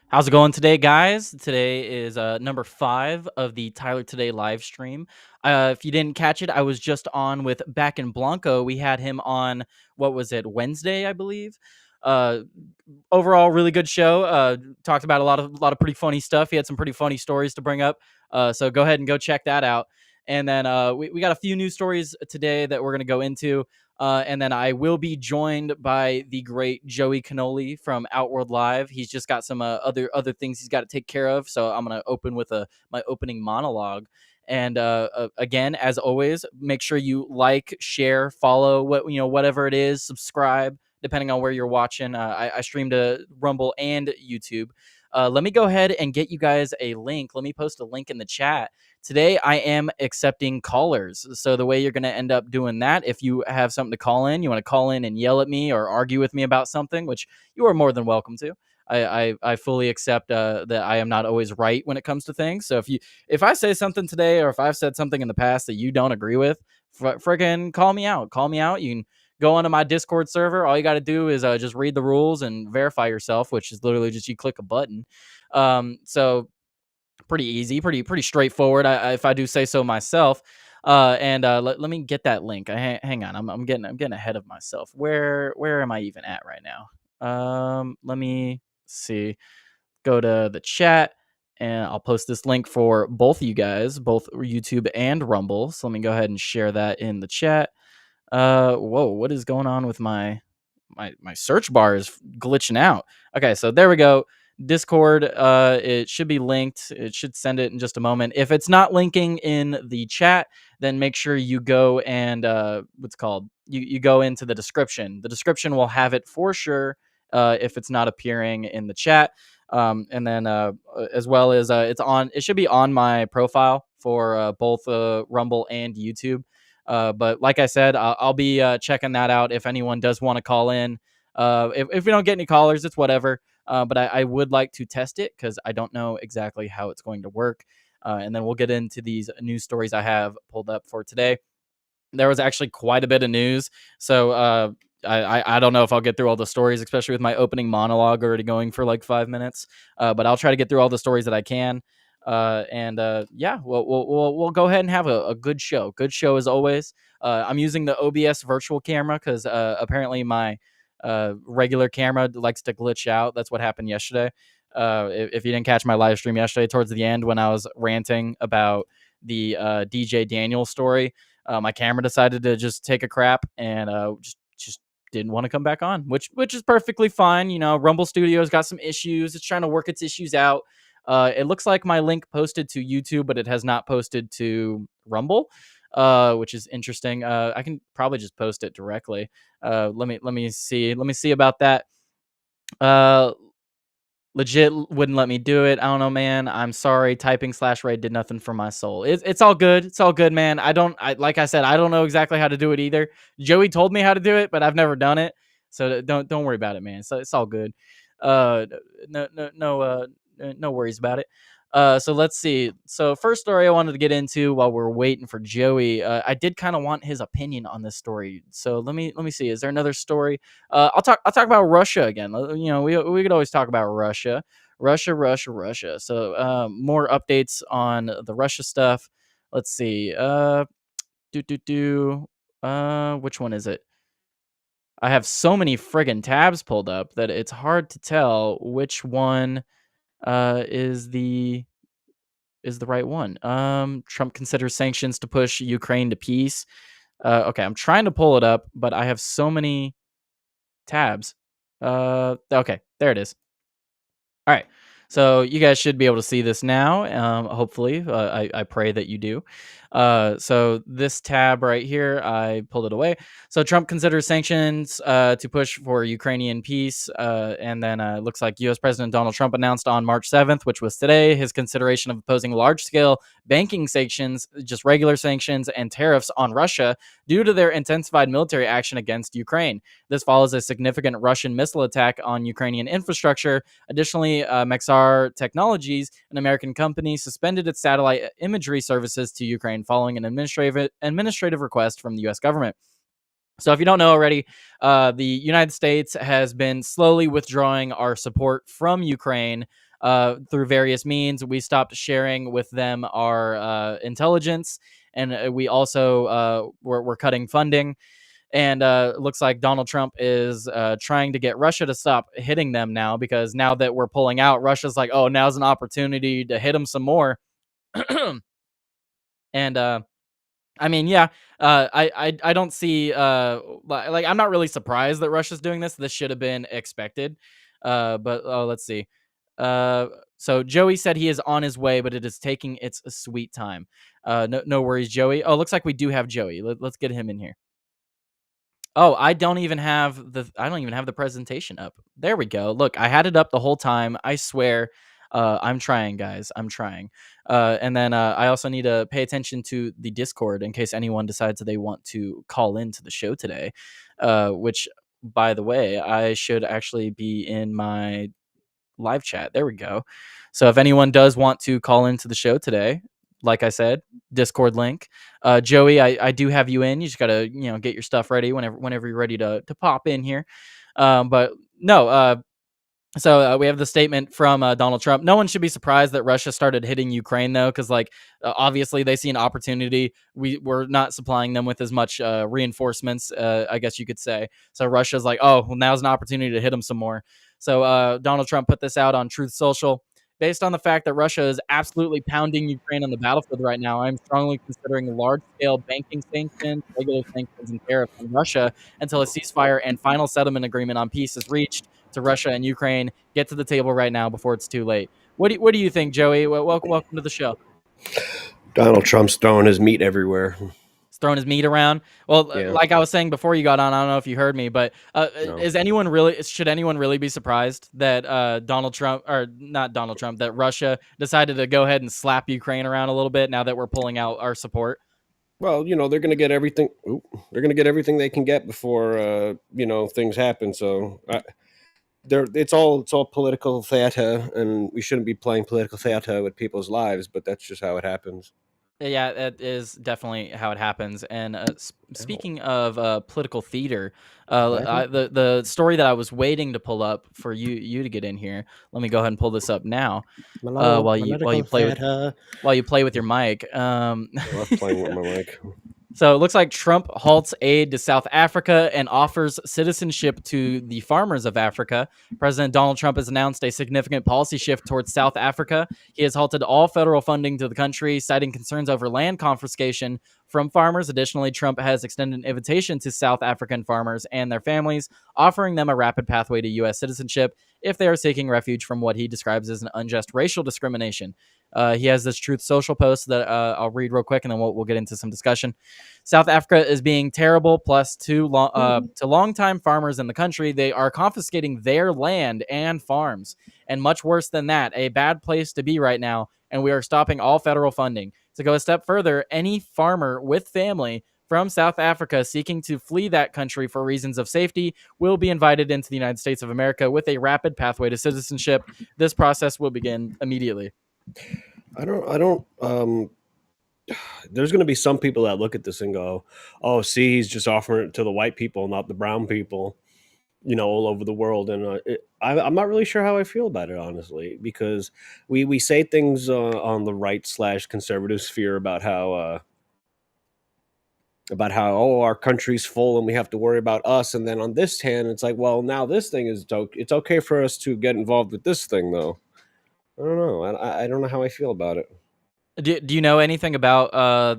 How's it going today, guys? Today is number 5 of the Tyler Today live stream. If you didn't catch it, I was just on with Back in Blanco. We had him on, what was it, Wednesday, I believe. Uh, Overall, really good show. Talked about a lot of pretty funny stuff. He had some pretty funny stories to bring up. So go ahead and go check that out. And then we got a few news stories today that we're going to go into. And then I will be joined by the great Joey Cannoli from Outworld Live. He's just got some other things he's got to take care of. So I'm going to open with my opening monologue. And again, as always, make sure you like, share, follow, whatever it is, subscribe depending on where you're watching. I stream to Rumble and YouTube. Let me go ahead and get you guys a link. Let me post a link in the chat. Today, I am accepting callers. So the way you're going to end up doing that, if you have something to call in, you want to call in and yell at me or argue with me about something, which you are more than welcome to. I fully accept that I am not always right when it comes to things. So if I say something today or if I've said something in the past that you don't agree with, freaking call me out. Call me out. You can go onto my Discord server. All you got to do is just read the rules and verify yourself, which is literally just you click a button. So pretty easy, pretty straightforward. If I do say so myself. And let me get that link. Hang on, I'm getting ahead of myself. Where am I even at right now? Let me see. Go to the chat. And I'll post this link for both of you guys, both YouTube and Rumble. So let me go ahead and share that in the chat. Whoa, what is going on with my search bar is glitching out. Okay, so there we go. Discord, it should be linked. It should send it in just a moment. If it's not linking in the chat, then make sure you go and what's called you go into the description. The description will have it for sure if it's not appearing in the chat. And then as well as it should be on my profile for both Rumble and YouTube. But like I said, I'll be checking that out if anyone does want to call in. If we don't get any callers, it's whatever. But I would like to test it because I don't know exactly how it's going to work. And then we'll get into these news stories I have pulled up for today. There was actually quite a bit of news. So I don't know if I'll get through all the stories, especially with my opening monologue already going for like 5 minutes. But I'll try to get through all the stories that I can. Yeah, we'll go ahead and have a good show. Good show as always. I'm using the OBS virtual camera because apparently my regular camera likes to glitch out. That's what happened yesterday. If you didn't catch my live stream yesterday, towards the end when I was ranting about the DJ Daniel story, my camera decided to just take a crap and just didn't want to come back on, which is perfectly fine. You know, Rumble Studios got some issues. It's trying to work its issues out. It looks like my link posted to YouTube, but it has not posted to Rumble, which is interesting. I can probably just post it directly. Let me see about that. Uh, Legit wouldn't let me do it. I don't know, man. I'm sorry. Typing /raid did nothing for my soul. It's all good. It's all good, man. Like I said, I don't know exactly how to do it either. Joey told me how to do it, but I've never done it. So don't worry about it, man. So it's all good. Uh, no worries about it. So let's see. So first story I wanted to get into while we're waiting for Joey. I did kind of want his opinion on this story. So let me see. Is there another story? I'll talk about Russia again. You know, we could always talk about Russia. Russia. So more updates on the Russia stuff. Let's see. Do do do. Which one is it? I have so many friggin' tabs pulled up that it's hard to tell which one is the right one. Trump considers sanctions to push Ukraine to peace. Okay, I'm trying to pull it up, but I have so many tabs. Okay, there it is. All right. So you guys should be able to see this now. Hopefully, I pray that you do. So this tab right here, I pulled it away. So Trump considers sanctions to push for Ukrainian peace, and then it looks like U.S. President Donald Trump announced on March 7th, which was today, his consideration of imposing large-scale banking sanctions, just regular sanctions and tariffs on Russia due to their intensified military action against Ukraine. This follows a significant Russian missile attack on Ukrainian infrastructure. Additionally, Maxar Technologies, an American company, suspended its satellite imagery services to Ukraine following an administrative request from the U.S. government. So if you don't know already, the United States has been slowly withdrawing our support from Ukraine through various means. We stopped sharing with them our intelligence, and we also we're cutting funding. And it looks like Donald Trump is trying to get Russia to stop hitting them now, because now that we're pulling out, Russia's like, oh, now's an opportunity to hit them some more. And I mean, yeah, I don't see like I'm not really surprised that Russia's doing this. This should have been expected. But let's see. Uh, so Joey said he is on his way, but it is taking its sweet time. No worries, Joey. Oh, looks like we do have Joey. Let's get him in here. Oh, I don't even have the presentation up. There we go. Look, I had it up the whole time. I swear. I'm trying, guys. I'm trying. And then I also need to pay attention to the Discord in case anyone decides that they want to call into the show today. Which, by the way, I should actually be in my live chat. There we go. So if anyone does want to call into the show today, like I said, Discord link. Joey, I do have you in. You just gotta get your stuff ready whenever you're ready to pop in here. But no, so we have the statement from Donald Trump. No one should be surprised that Russia started hitting Ukraine, though, because obviously they see an opportunity. We're not supplying them with as much reinforcements, I guess you could say. So Russia's like, oh, well, now's an opportunity to hit them some more. So Donald Trump put this out on Truth Social. Based on the fact that Russia is absolutely pounding Ukraine on the battlefield right now, I'm strongly considering large-scale banking sanctions, regular sanctions, and tariffs on Russia until a ceasefire and final settlement agreement on peace is reached to Russia and Ukraine. Get to the table right now before it's too late. What do you think, Joey? Welcome to the show. Donald Trump's throwing his meat everywhere. He's throwing his meat around. Well, Yeah. like I was saying before you got on, I don't know if you heard me, but No. should anyone really be surprised that Donald Trump, or not Donald Trump, that Russia decided to go ahead and slap Ukraine around a little bit now that we're pulling out our support? Well, they're going to get everything. They're going to get everything they can get before things happen. So it's all political theater, and we shouldn't be playing political theater with people's lives. But that's just how it happens. Yeah, that is definitely how it happens. And Ow. speaking of political theater, What happened? the story that I was waiting to pull up for you to get in here. Let me go ahead and pull this up now. Hello, While you political theater. play with your mic. I love playing with my mic. So it looks like Trump halts aid to South Africa and offers citizenship to the farmers of Africa. President Donald Trump has announced a significant policy shift towards South Africa. He has halted all federal funding to the country, citing concerns over land confiscation from farmers. Additionally, Trump has extended an invitation to South African farmers and their families, offering them a rapid pathway to U.S. citizenship if they are seeking refuge from what he describes as an unjust racial discrimination. He has this Truth Social post that I'll read real quick, and then we'll get into some discussion. South Africa is being terrible. Plus, to longtime farmers in the country, they are confiscating their land and farms. And much worse than that, a bad place to be right now. And we are stopping all federal funding. To go a step further, any farmer with family from South Africa seeking to flee that country for reasons of safety will be invited into the United States of America with a rapid pathway to citizenship. This process will begin immediately. I don't. There's going to be some people that look at this and go, "Oh, see, he's just offering it to the white people, not the brown people." All over the world, and I'm not really sure how I feel about it, honestly, because we say things on the right slash conservative sphere about how oh, our country's full and we have to worry about us, and then on this hand it's like, well, now this thing is it's okay for us to get involved with this thing, though. I don't know. I don't know how I feel about it. Do you know anything about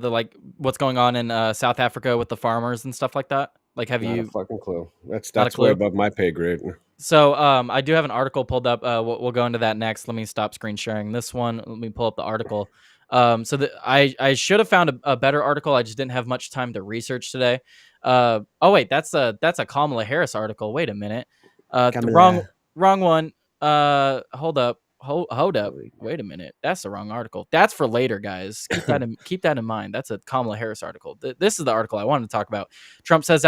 what's going on in South Africa with the farmers and stuff like that? Like, have Not a you fucking clue. That's not a way clue? above my pay grade. So, I do have an article pulled up. We'll go into that next. Let me stop screen sharing this one. Let me pull up the article. I should have found a better article. I just didn't have much time to research today. Oh wait, that's a Kamala Harris article. Wait a minute. The Kamala. wrong one. Hold up. Hold up. Wait a minute. That's the wrong article. That's for later, guys. Keep that in mind. That's a Kamala Harris article. This is the article I wanted to talk about. Trump says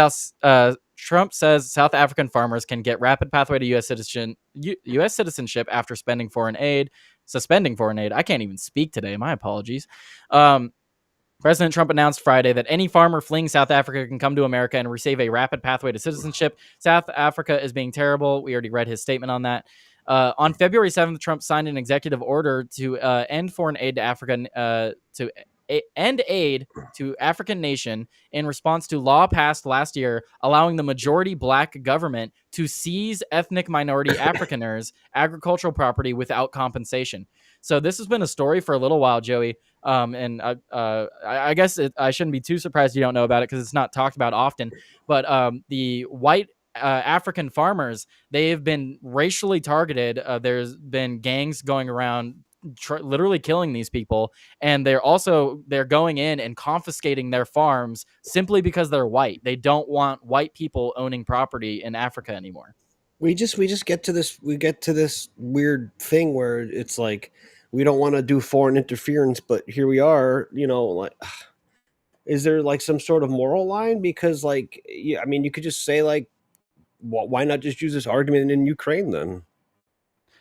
South African farmers can get rapid pathway to U.S. citizenship after suspending foreign aid. I can't even speak today. My apologies. President Trump announced Friday that any farmer fleeing South Africa can come to America and receive a rapid pathway to citizenship. South Africa is being terrible. We already read his statement on that. On February 7th, Trump signed an executive order to end foreign aid to Africa, end aid to African nation in response to law passed last year allowing the majority black government to seize ethnic minority Afrikaners' agricultural property without compensation. So this has been a story for a little while, Joey. And I guess I shouldn't be too surprised you don't know about it because it's not talked about often. But the white African farmers, they've been racially targeted. There's been gangs going around literally killing these people, and they're going in and confiscating their farms simply because they're white. They don't want white people owning property in Africa anymore. We just get to this weird thing where it's like we don't want to do foreign interference, but here we are. Like, is there like some sort of moral line? Because like, yeah, I mean, you could just say like, why not just use this argument in Ukraine then?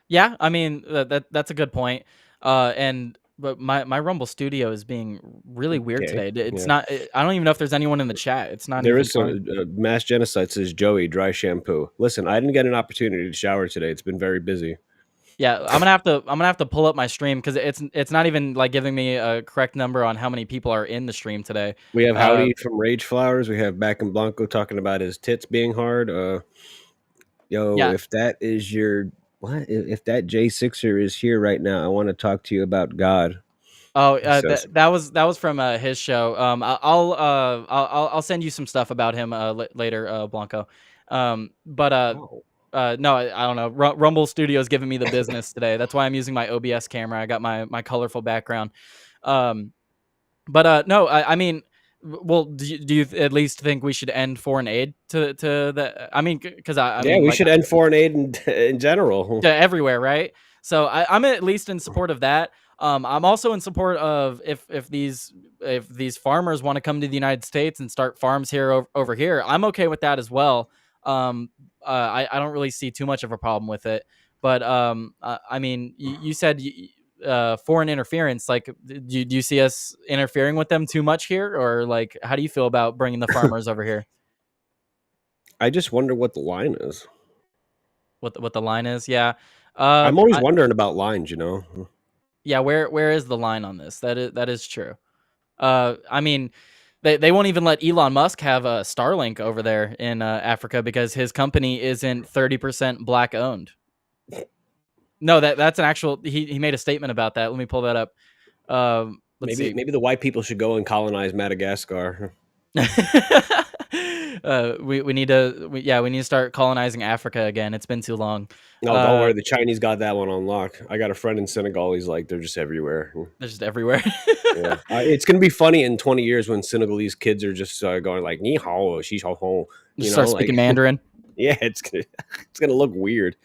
Yeah, I mean that's a good point. And but my Rumble Studio is being really weird Okay, today. It's yeah, not. I don't even know if there's anyone in the chat. It's not there even is some showing. mass genocide. Says Joey, dry shampoo. Listen, I didn't get an opportunity to shower today. It's been very busy. Yeah, I'm gonna have to pull up my stream because it's not even like giving me a correct number on how many people are in the stream today. We have Uh, Howdy from Rage Flowers. We have Back in Blanco talking about his tits being hard. Yo, yeah. if that is your what? If that J Sixer is here right now, I want to talk to you about God. Oh, He says, that was from his show. I'll send you some stuff about him later, Blanco. But "Oh, no, I don't know. Rumble Studios giving me the business today. That's why I'm using my OBS camera. I got my colorful background. Um, but no, I mean, well, do you at least think we should end foreign aid to the? I mean, because I yeah, mean, we like should end foreign aid in general." to everywhere, right? So I'm at least in support of that. I'm also in support of if these farmers want to come to the United States and start farms here over here, I'm okay with that as well. I don't really see too much of a problem with it. But I mean, you said foreign interference. Like, do you see us interfering with them too much here, or like, how do you feel about bringing the farmers over here? I just wonder what the line is. What the line is? Yeah. I'm always wondering about lines. Yeah, where is the line on this? That is true. I mean, they won't even let Elon Musk have a Starlink over there in Africa because his company isn't 30% black owned. No, that's an actual. He made a statement about that. Let me pull that up. Let's Maybe see. maybe the white people should go and colonize Madagascar. We need to we need to start colonizing Africa again. It's been too long. No, don't Uh, worry. The Chinese got that one on lock. I got a friend in Senegal. He's like, they're just everywhere. they're just everywhere. Yeah, it's gonna be funny in 20 years when Senegalese kids are just going like "ni hao, xi hao hong," Just start like speaking Mandarin. yeah, it's gonna look weird.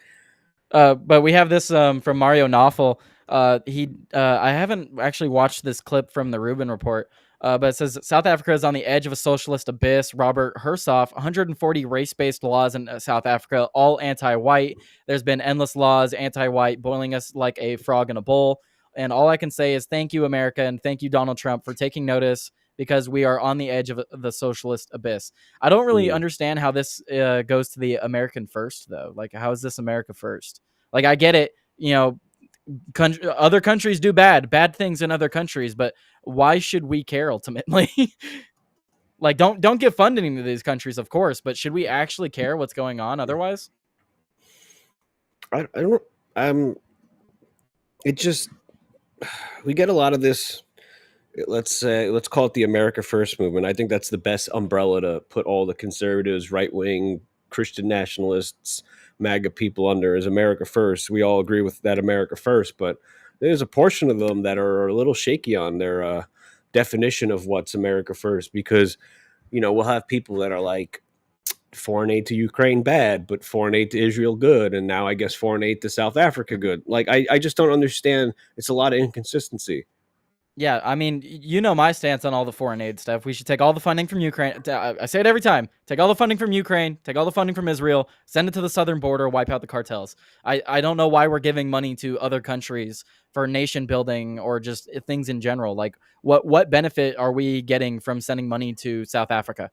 But we have this from Mario Knopfel. I haven't actually watched this clip from the Rubin report, but it says South Africa is on the edge of a socialist abyss. Robert Hersoff, 140 race-based laws in South Africa, all anti-white. There's been endless laws, anti-white, boiling us like a frog in a bowl. And all I can say is thank you, America, and thank you, Donald Trump, for taking notice because we are on the edge of the socialist abyss. I don't really Mm. understand how this goes to the American first, though. Like, how is this America first? Like, I get it, other countries do bad things in other countries, but why should we care ultimately? Like, don't give funding to these countries, of course, but should we actually care what's going on otherwise? I don't. It just we get a lot of this. Let's call it the America First movement. I think that's the best umbrella to put all the conservatives, right wing, Christian nationalists, MAGA people under is America First. We all agree with that America First, but there's a portion of them that are a little shaky on their definition of what's America First because we'll have people that are like foreign aid to Ukraine bad, but foreign aid to Israel good, and now I guess foreign aid to South Africa good. Like I just don't understand. It's a lot of inconsistency. Yeah, I mean, you know my stance on all the foreign aid stuff. We should take all the funding from Ukraine. I say it every time. Take all the funding from Ukraine, take all the funding from Israel, send it to the southern border, wipe out the cartels. I don't know why we're giving money to other countries for nation building or just things in general. Like what benefit are we getting from sending money to South Africa?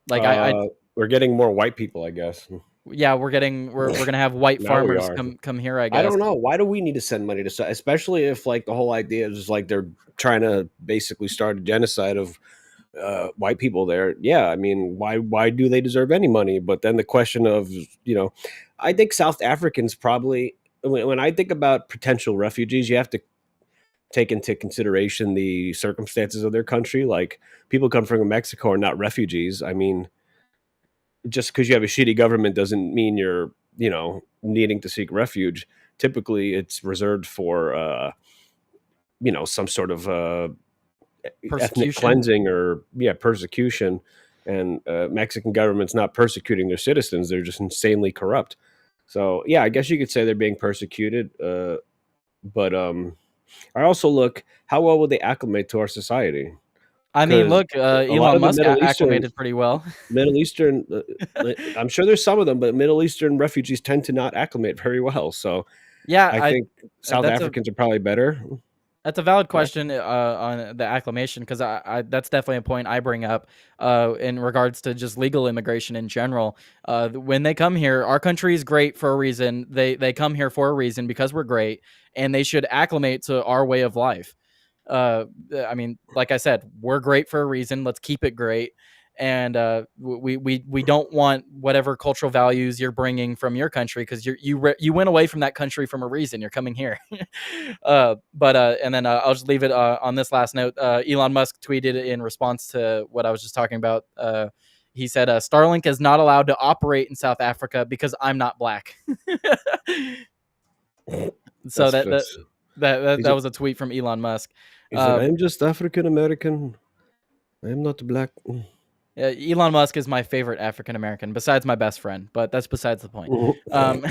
Like I Uh, we're getting more white people, I guess. yeah, we're gonna have white Now we farmers are. come here, I I guess. don't know. Why do we need to send money to, especially if like the whole idea is like they're trying to basically start a genocide of white people there? Yeah, I mean, why do they deserve any money? But then the question of, you know, I think South Africans probably, when I think about potential refugees, you have to take into consideration the circumstances of their country. Like people come from Mexico are not refugees. I mean, just because you have a shitty government doesn't mean you're, you know, needing to seek refuge. Typically, it's reserved for, you know, some sort of ethnic Persecution. cleansing or yeah, persecution. And Mexican government's not persecuting their citizens; they're just insanely corrupt. So yeah, I guess you could say they're being persecuted. But I also look how well would they acclimate to our society? I mean, Because look, a lot Elon of the Musk acclimated pretty well. Middle Eastern, I'm sure there's some of them, but Middle Eastern refugees tend to not acclimate very well. So Yeah, I think South that's a Africans are probably better. valid But question on the acclimation because that's definitely a point I bring up in regards to just legal immigration in general. When they come here, our country is great for a reason. They come here for a reason because we're great, and they should acclimate to our way of life. I mean, like I said, we're great for a reason. Let's keep it great. And we don't want whatever cultural values you're bringing from your country because you went away from that country from a reason. You're coming here. But and then I'll just leave it on this last note. Elon Musk tweeted in response to what I was just talking about. He said, "Starlink is not allowed to operate in South Africa because I'm not black." So that's that he's was a tweet from Elon Musk. He's like, Uh, I'm just African American. I'm not black. Elon Musk is my favorite African American, besides my best friend, but that's besides the point. Um,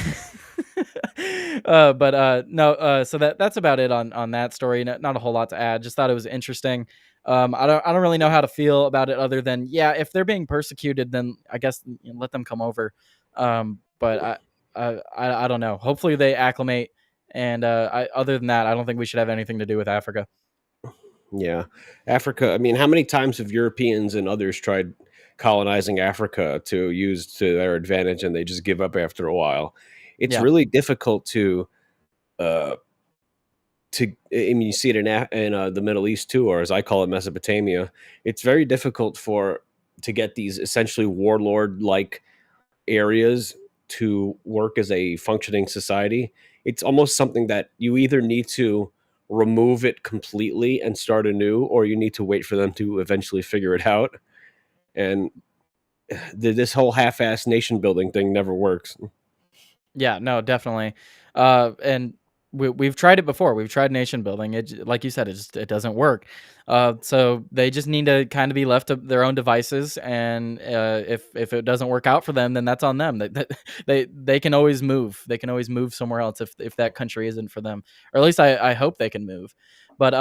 no, so that's about it on that story. Not a whole lot to add. Just thought it was interesting. I don't really know how to feel about it other than yeah, if they're being persecuted, then I guess let them come over. But I don't know. Hopefully they acclimate. And other than that, I don't think we should have anything to do with Africa. Yeah, Africa. I mean, how many times have Europeans and others tried colonizing Africa to use to their advantage, and they just give up after a while? It's Yeah, really difficult uh, to. I mean, you see it in the Middle East too, or as I call it, Mesopotamia. It's very difficult for to get these essentially warlord like areas to work as a functioning society. It's almost something that you either need to remove it completely and start anew, or you need to wait for them to eventually figure it out. And this whole half-ass nation building thing never works. yeah, no, definitely. And we've tried it before. We've tried nation building. Like you said, it doesn't work. So they just need to kind of be left to their own devices. And if it doesn't work out for them, then that's on them. They can always move. They can always move somewhere else if that country isn't for them. Or at least I hope they can move. But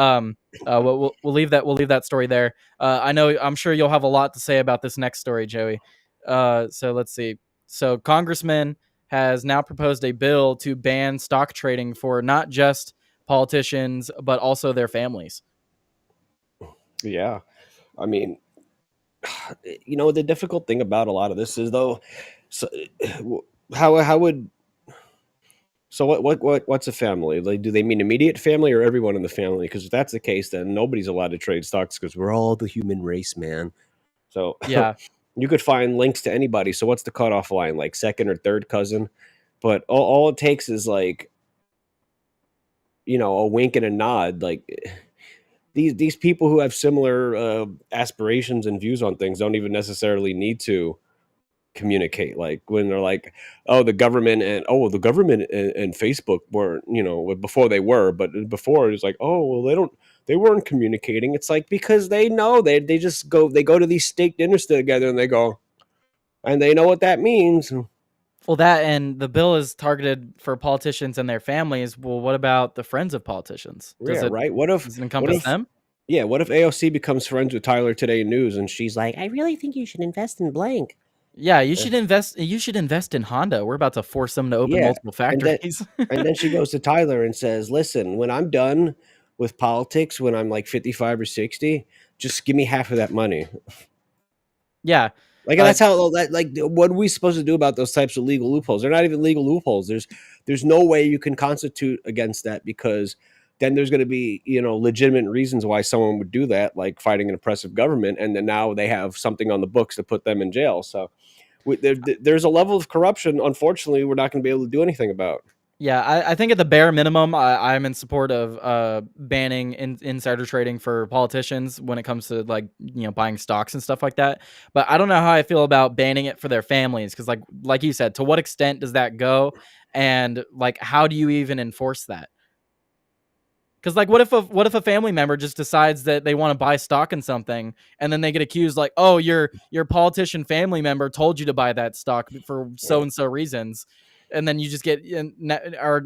we'll leave that story there. I'm sure you'll have a lot to say about this next story, Joey. So let's see. So Congressman has now proposed a bill to ban stock trading for not just politicians but also their families. Yeah, I mean, you know, the difficult thing about a lot of this is though, so, how would so what's a family? Like, do they mean immediate family or everyone in the family? Because if that's the case, then nobody's allowed to trade stocks because we're all the human race, man. So Yeah, you could find links to anybody. So what's the cutoff line? Like second or third cousin? But all it takes is like, you know, a wink and a nod. Like these people who have similar aspirations and views on things don't even necessarily need to communicate. Like when they're like, oh, the government and Facebook weren't, you know, before they were, but before it's like, oh, well, they weren't communicating. It's like because they know they just go to these steak dinners together and they go and they know what that means. Well, that and the bill is targeted for politicians and their families. Well, what about the friends of politicians? Yeah, right. What if Does it what encompass if them? yeah, what if AOC becomes friends with Tyler Today News and she's like, "I really think you should invest in blank." Yeah, you Uh, should invest. You should invest in Honda. We're about to force them to open yeah, multiple and then factories. and then she goes to Tyler and says, "Listen, when I'm done with politics, when I'm like 55 or 60, just give me half of that money." Yeah, Like uh, that's how that like what are we supposed to do about those types of legal loopholes? They're not even legal loopholes. There's no way you can constitute against that because then there's going to be legitimate reasons why someone would do that, like fighting an oppressive government, and then now they have something on the books to put them in jail. So there's a level of corruption. Unfortunately, we're not going to be able to do anything about. yeah. I think at the bare minimum, I'm in support of banning insider trading for politicians when it comes to like buying stocks and stuff like that. But I don't know how I feel about banning it for their families because like you said, to what extent does that go, and like how do you even enforce that? Because like, what if a family member just decides that they want to buy stock in something, and then they get accused like, oh, your politician family member told you to buy that stock for so Yeah, and so reasons, and then you just get or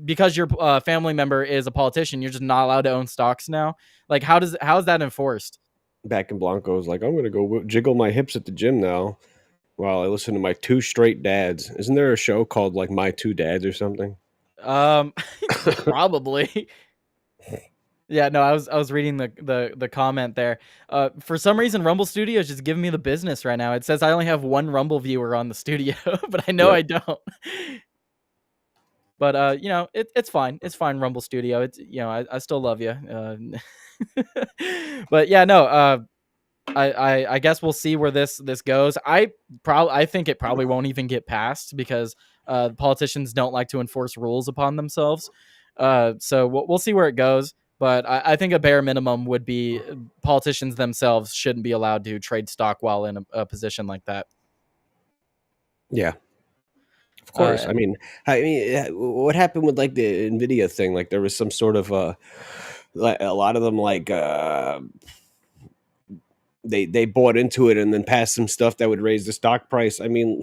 because your family member is a politician, you're just not allowed to own stocks now. Like, how is that enforced? back in Blanco's like, I'm going to go jiggle my hips at the gym now while I listen to my two straight dads. Isn't there a show called like My Two Dads or something? Um, probably. Yeah, no, I was reading the comment there. For some reason, Rumble Studio is just giving me the business right now. It says I only have one Rumble viewer on the studio, but I know Yep. I don't. But it's fine. It's fine, Rumble Studio. It's I still love you. But yeah, no. I guess we'll see where this goes. I think it probably won't even get passed because politicians don't like to enforce rules upon themselves. So we'll see where it goes. But I think a bare minimum would be politicians themselves shouldn't be allowed to trade stock while in a position like that. Yeah. Of course. Uh, I mean, what happened with like the Nvidia thing? Like there was some sort of like a lot of them like they bought into it and then passed some stuff that would raise the stock price. I mean,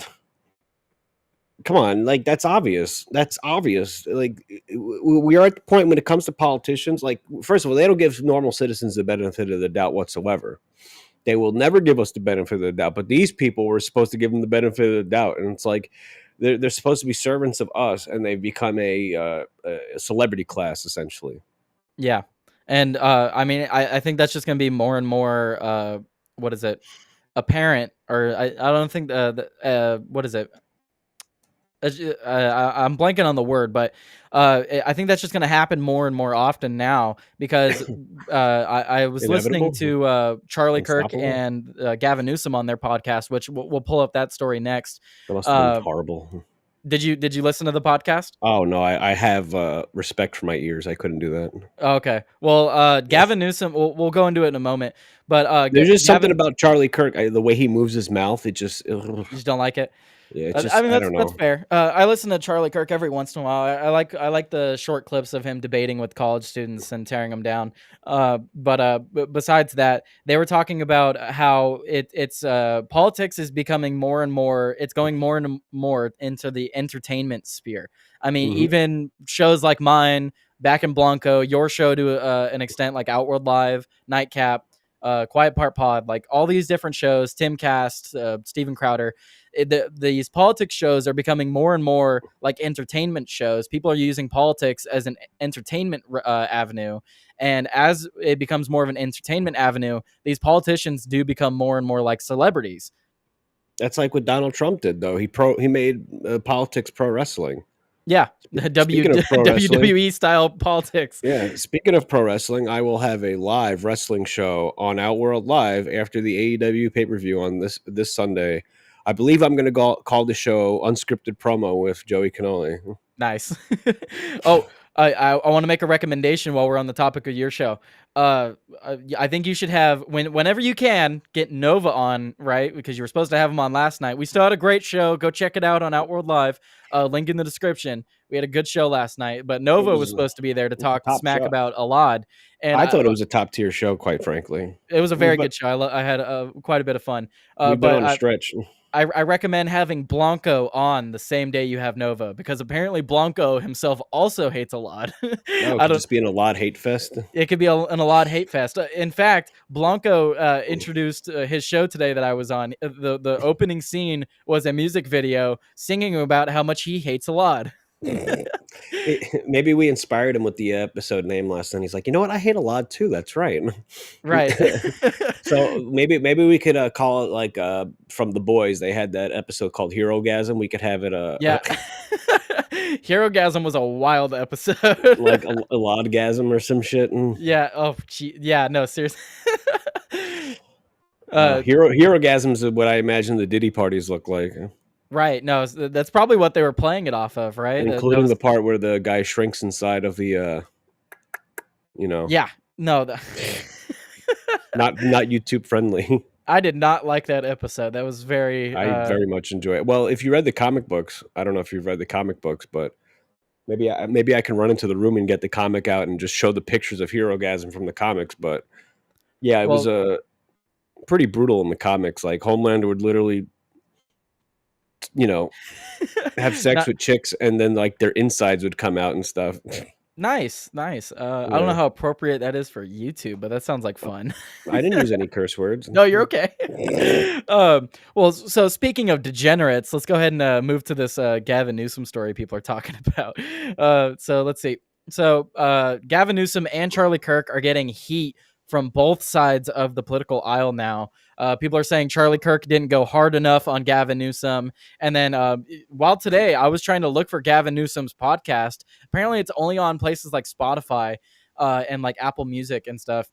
come on, like that's obvious. That's obvious. Like we are at the point when it comes to politicians. Like first of all, they don't give normal citizens the benefit of the doubt whatsoever. They will never give us the benefit of the doubt. But these people were supposed to give them the benefit of the doubt, and it's like they're supposed to be servants of us, and they've become a celebrity class essentially. yeah, and I mean I think that's just gonna be more and more what is it apparent or I don't think what is it I'm blanking on the word, but I think that's just going to happen more and more often now because I was listening Inevitable, to Charlie Kirk unstoppable. and Gavin Newsom on their podcast, which we'll pull up that story next. That must have been Uh, horrible. did you listen to the podcast? Oh no, I have respect for my ears. I couldn't do that. Okay, well, Gavin Newsom, we'll go into it in a moment, but There's just something Gavin, about Charlie Kirk. The way he moves his mouth, it just you just don't like it. yeah, it's I just mean, I that's don't that's know. fair. I listen to Charlie Kirk every once in a while. I like the short clips of him debating with college students and tearing them down. But besides that, they were talking about how it's politics is becoming more and more. It's going more and more into the entertainment sphere. I mean, Hmm. even shows like mine, Back in Blanco, your show to an extent, like Outward Live, Nightcap. Quiet Part Pod, like all these different shows, Timcast, Steven Crowder, these politics shows are becoming more and more like entertainment shows. People are using politics as an entertainment avenue. And as it becomes more of an entertainment avenue, these politicians do become more and more like celebrities. That's like what Donald Trump did, though. He made politics pro wrestling. Yeah, W Speaking of pro wrestling, WWE style politics. yeah. Speaking of pro wrestling, I will have a live wrestling show on Outworld Live after the AEW pay per view on this Sunday. I believe I'm going to call the show "Unscripted Promo" with Joey Canoli. Nice. Oh, I want to make a recommendation while we're on the topic of your show. I think you should have whenever you can get Nova on, right? Because you were supposed to have him on last night. We still had a great show. Go check it out on Outworld Live. Link in the description. We had a good show last night, but It Nova was was supposed to be there to it was a talk top smack show. about Alad, and I thought it was a top tier show, quite frankly. it was a very But good show. I had quite a bit of fun. we've been But on a stretch. I recommend having Blanco on the same day you have Nova, because apparently Blanco himself also hates a lot. No, it I could don't. just be in a lot hate fest. It could be an a lot hate fest. In fact, Blanco introduced his show today that I was on. The opening scene was a music video singing about how much he hates a lot. Maybe we inspired him with the episode name last night. He's like, you know what? I hate a lot too. That's right. Right. So maybe we could call it like from The Boys. They had that episode called Hero Gasm. We could have it Yeah. Herogasm was a wild like episode. a lodgasm or some shit. And Yeah. Oh, gee. Yeah. No, seriously. uh, hero gasms is what I imagine the Diddy parties look like, right. No, that's probably what they were playing it off of, right? That including the was. part where the guy shrinks inside of the you know, Yeah. No. not YouTube friendly. I did not like that episode. That was very. I very much enjoy it. Well, if you read the comic books, I don't know if you've read the comic books, but maybe I can run into the room and get the comic out and just show the pictures of Hero Gasm from the comics. But yeah, it was Well. pretty brutal in the comics. Like Homelander would literally, you know, have sex Not with chicks and then like their insides would come out and stuff. nice, nice. I don't know Yeah. how appropriate that is for YouTube, but that sounds like fun. I didn't use any curse words. No, you're okay. Well, so speaking of degenerates, let's go ahead and move to this Gavin Newsom story people are talking about. So let's see. So Gavin Newsom and Charlie Kirk are getting heat from both sides of the political aisle now. People are saying Charlie Kirk didn't go hard enough on Gavin Newsom. And then while today I was trying to look for Gavin Newsom's podcast, apparently it's only on places like Spotify and like Apple Music and stuff.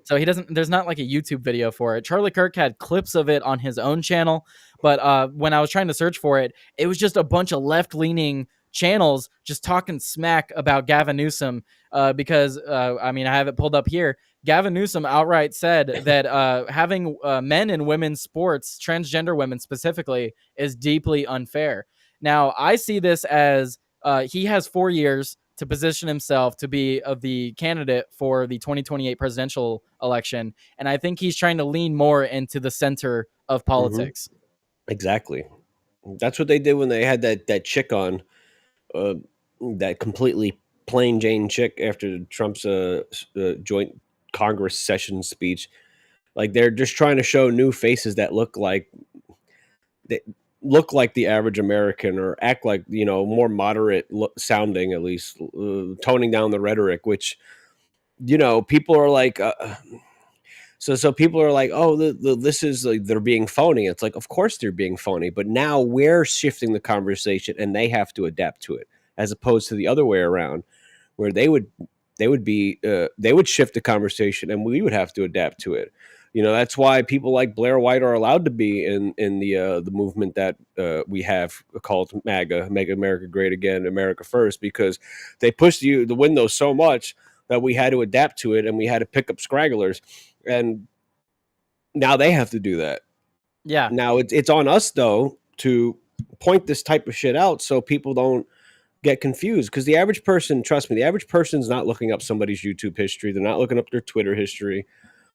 So he doesn't. There's not like a YouTube video for it. Charlie Kirk had clips of it on his own channel, but when I was trying to search for it, it was just a bunch of left-leaning channels just talking smack about Gavin Newsom. Because I mean, I have it pulled up here. Gavin Newsom outright said that having men in women's sports, transgender women specifically, is deeply unfair. Now, I see this as he has 4 years to position himself to be the candidate for the 2028 presidential election. And I think he's trying to lean more into the center of Hmm. politics. Exactly. That's what they did when they had that chick on, uh, that completely plain Jane chick after Trump's joint Congress session speech. Like they're just trying to show new faces that they look like the average American or act like, more moderate sounding, at least toning down the rhetoric, which, people are like, so people are like, oh, this is like they're being phony. It's like, of course they're being phony, but now we're shifting the conversation and they have to adapt to it, as opposed to the other way around, where they would shift the conversation and we would have to adapt to it. That's why people like Blair White are allowed to be in the movement that we have called MAGA, Make America Great Again, America First, because they pushed the window so much that we had to adapt to it and we had to pick up scragglers, and now they have to do that. Yeah. Now it's on us though to point this type of shit out so people don't get confused, because the average person, trust me, the average person's not looking up somebody's YouTube history. They're not looking up their Twitter history.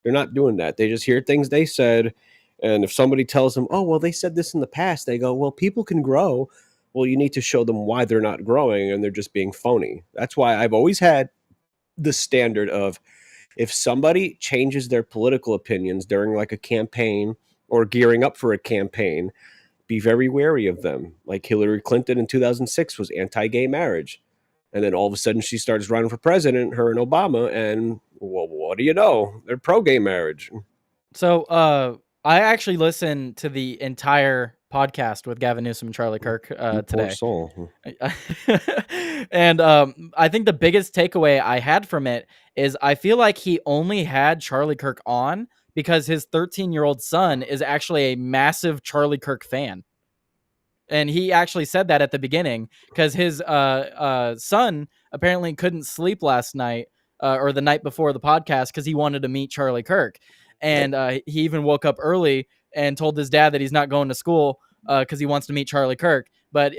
They're not doing that. They just hear things they said. And if somebody tells them, oh, well, they said this in the past, they go, well, people can grow. Well, you need to show them why they're not growing and they're just being phony. That's why I've always had the standard of, if somebody changes their political opinions during like a campaign or gearing up for a campaign, be very wary of them. Like Hillary Clinton in 2006 was anti-gay marriage. And then all of a sudden she starts running for president, her and Obama, and well, what do you know? They're pro-gay marriage. So I actually listened to the entire podcast with Gavin Newsom and Charlie Kirk You poor today. soul. And I think the biggest takeaway I had from it is I feel like he only had Charlie Kirk on because his 13-year-old son is actually a massive Charlie Kirk fan. And he actually said that at the beginning because his son apparently couldn't sleep last night or the night before the podcast because he wanted to meet Charlie Kirk. And he even woke up early and told his dad that he's not going to school because he wants to meet Charlie Kirk. but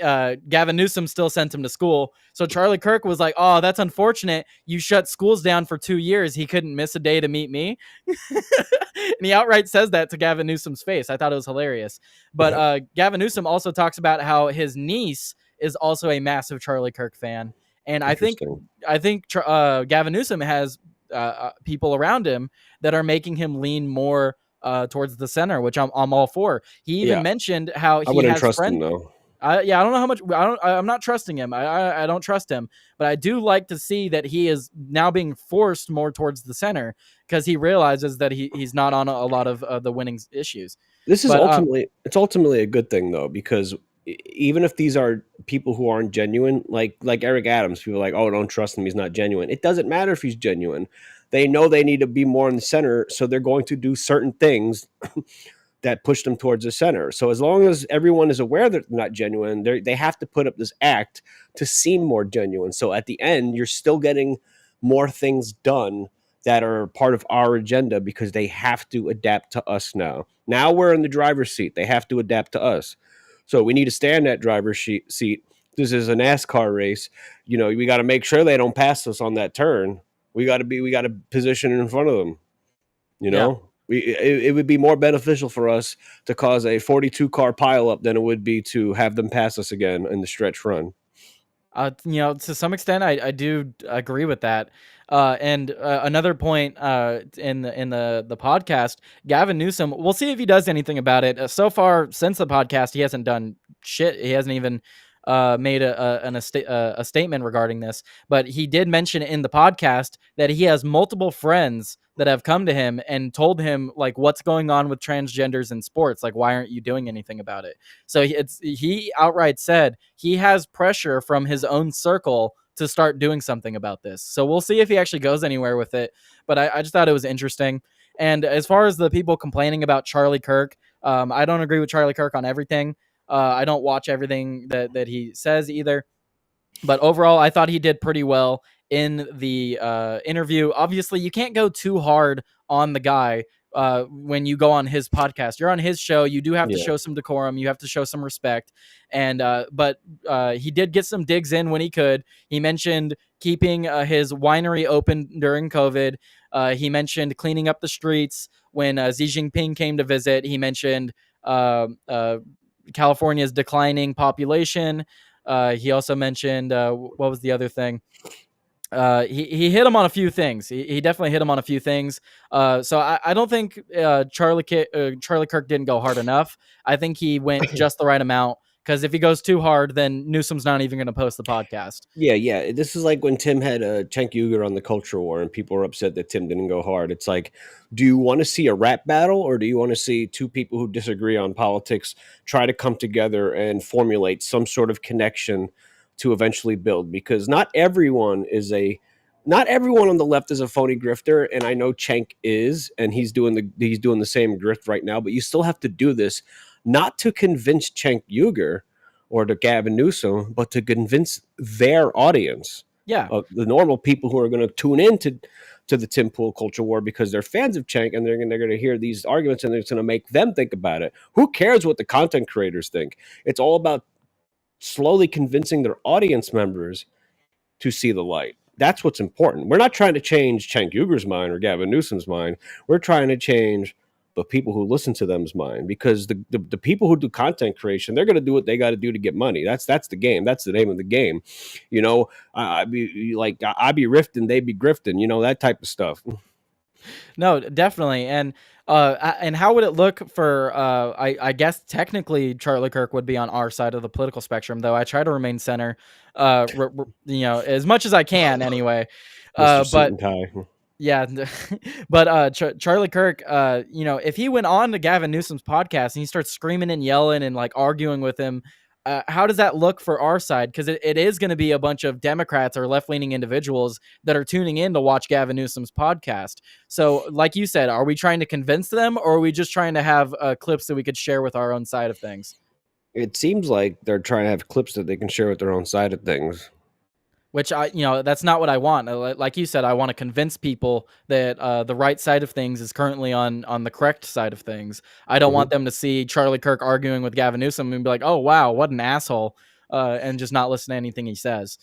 Gavin Newsom still sent him to school. So Charlie Kirk was like, "Oh, that's unfortunate. You shut schools down for 2 years. He couldn't miss a day to meet me." And he outright says that to Gavin Newsom's face. I thought it was hilarious. But Gavin Newsom also talks about how his niece is also a massive Charlie Kirk fan, and Interesting. I think Gavin Newsom has people around him that are making him lean more towards the center, which I'm all for. He even Yeah, mentioned how I he wouldn't has trust him friends. though. Yeah, I don't know how much. I'm not trusting him. I don't trust him, but I do like to see that he is now being forced more towards the center because he realizes that he's not on a lot of the winning issues. This is But ultimately a good thing though, because even if these are people who aren't genuine, like Eric Adams, people are like, oh, don't trust him, he's not genuine. It doesn't matter if he's genuine. They know they need to be more in the center, so they're going to do certain things that push them towards the center. So as long as everyone is aware that they're not genuine, they have to put up this act to seem more genuine. So at the end, you're still getting more things done that are part of our agenda because they have to adapt to us now. Now we're in the driver's seat. They have to adapt to us. So we need to stay in that driver's seat. This is a NASCAR race. You know, we got to make sure they don't pass us on that turn. We got to position in front of them. You yeah, know, it would be more beneficial for us to cause a 42 car pileup than it would be to have them pass us again in the stretch run. To some extent, I do agree with that. And another point in the podcast, Gavin Newsom. We'll see if he does anything about it. So far, since the podcast, he hasn't done shit. He hasn't even made a statement regarding this. But he did mention in the podcast that he has multiple friends that have come to him and told him like what's going on with transgenders in sports. Like, why aren't you doing anything about it? So he outright said he has pressure from his own circle to start doing something about this. So we'll see if he actually goes anywhere with it. But I just thought it was interesting. And as far as the people complaining about Charlie Kirk, I don't agree with Charlie Kirk on everything. I don't watch everything that he says either. But overall, I thought he did pretty well in the interview. Obviously, you can't go too hard on the guy when you go on his podcast. You're on his show. You do have to Yeah. show some decorum. You have to show some respect. And but he did get some digs in when he could. He mentioned keeping his winery open during COVID. He mentioned cleaning up the streets when Xi Jinping came to visit. He mentioned California's declining population. He also mentioned what was the other thing? He hit him on a few things. He definitely hit him on a few things. So I don't think Charlie Kirk didn't go hard enough. I think he went just the right amount. Because if he goes too hard, then Newsom's not even going to post the podcast. Yeah, yeah. This is like when Tim had Cenk Uygur on the Culture War, and people were upset that Tim didn't go hard. It's like, do you want to see a rap battle, or do you want to see two people who disagree on politics try to come together and formulate some sort of connection to eventually build? Because not everyone on the left is a phony grifter, and I know Cenk is, and he's doing the same grift right now. But you still have to do this, not to convince Cenk Uygur or to Gavin Newsom, but to convince their audience, Yeah. the normal people who are going to tune in to the Tim Pool Culture War because they're fans of Cenk, and they're going to hear these arguments, and it's going to make them think about it. Who cares what the content creators think? It's all about slowly convincing their audience members to see the light. That's what's important. We're not trying to change Cenk Uyghur's mind or Gavin Newsom's mind. We're trying to change the people who listen to them's mind, because the people who do content creation, they're going to do what they got to do to get money. That's the game. That's the name of the game. You know, I be like, I be rifting, they be grifting, you know, that type of stuff. No, definitely. And how would it look for I guess technically Charlie Kirk would be on our side of the political spectrum, though I try to remain center as much as I can anyway. Mr. Suit But and Tie. yeah, but Charlie Kirk, if he went on to Gavin Newsom's podcast and he starts screaming and yelling and like arguing with him, how does that look for our side? Because it is going to be a bunch of Democrats or left leaning individuals that are tuning in to watch Gavin Newsom's podcast. So, like you said, are we trying to convince them, or are we just trying to have clips that we could share with our own side of things? It seems like they're trying to have clips that they can share with their own side of things. which that's not what I want. Like you said, I want to convince people that the right side of things is currently on the correct side of things. I don't Mhm. want them to see Charlie Kirk arguing with Gavin Newsom and be like, "Oh wow, what an asshole," and just not listen to anything he says.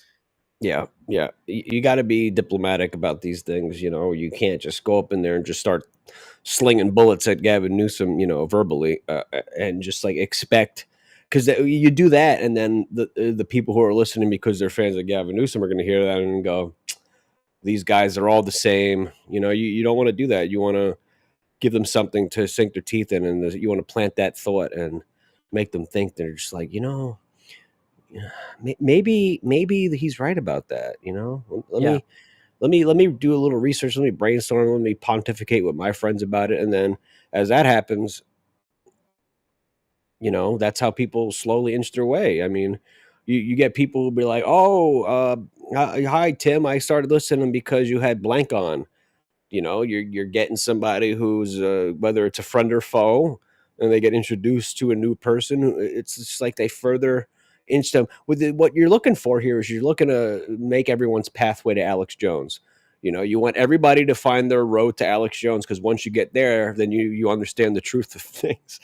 Yeah, yeah. You got to be diplomatic about these things. You can't just go up in there and just start slinging bullets at Gavin Newsom, verbally, and just like expect because you do that, and then the people who are listening because they're fans of Gavin Newsom are going to hear that and go, "These guys are all the same." You don't want to do that. You want to give them something to sink their teeth in, and you want to plant that thought and make them think they're just like, yeah, maybe he's right about that. Let Yeah, me let me do a little research. Let me brainstorm. Let me pontificate with my friends about it, and then as that happens, that's how people slowly inch their way. I mean, you get people who be like, "Oh, hi Tim, I started listening because you had blank on." You're getting somebody who's whether it's a friend or foe, and they get introduced to a new person. It's just like they further inch them. What you're looking for here is you're looking to make everyone's pathway to Alex Jones. You want everybody to find their road to Alex Jones, because once you get there, then you understand the truth of things.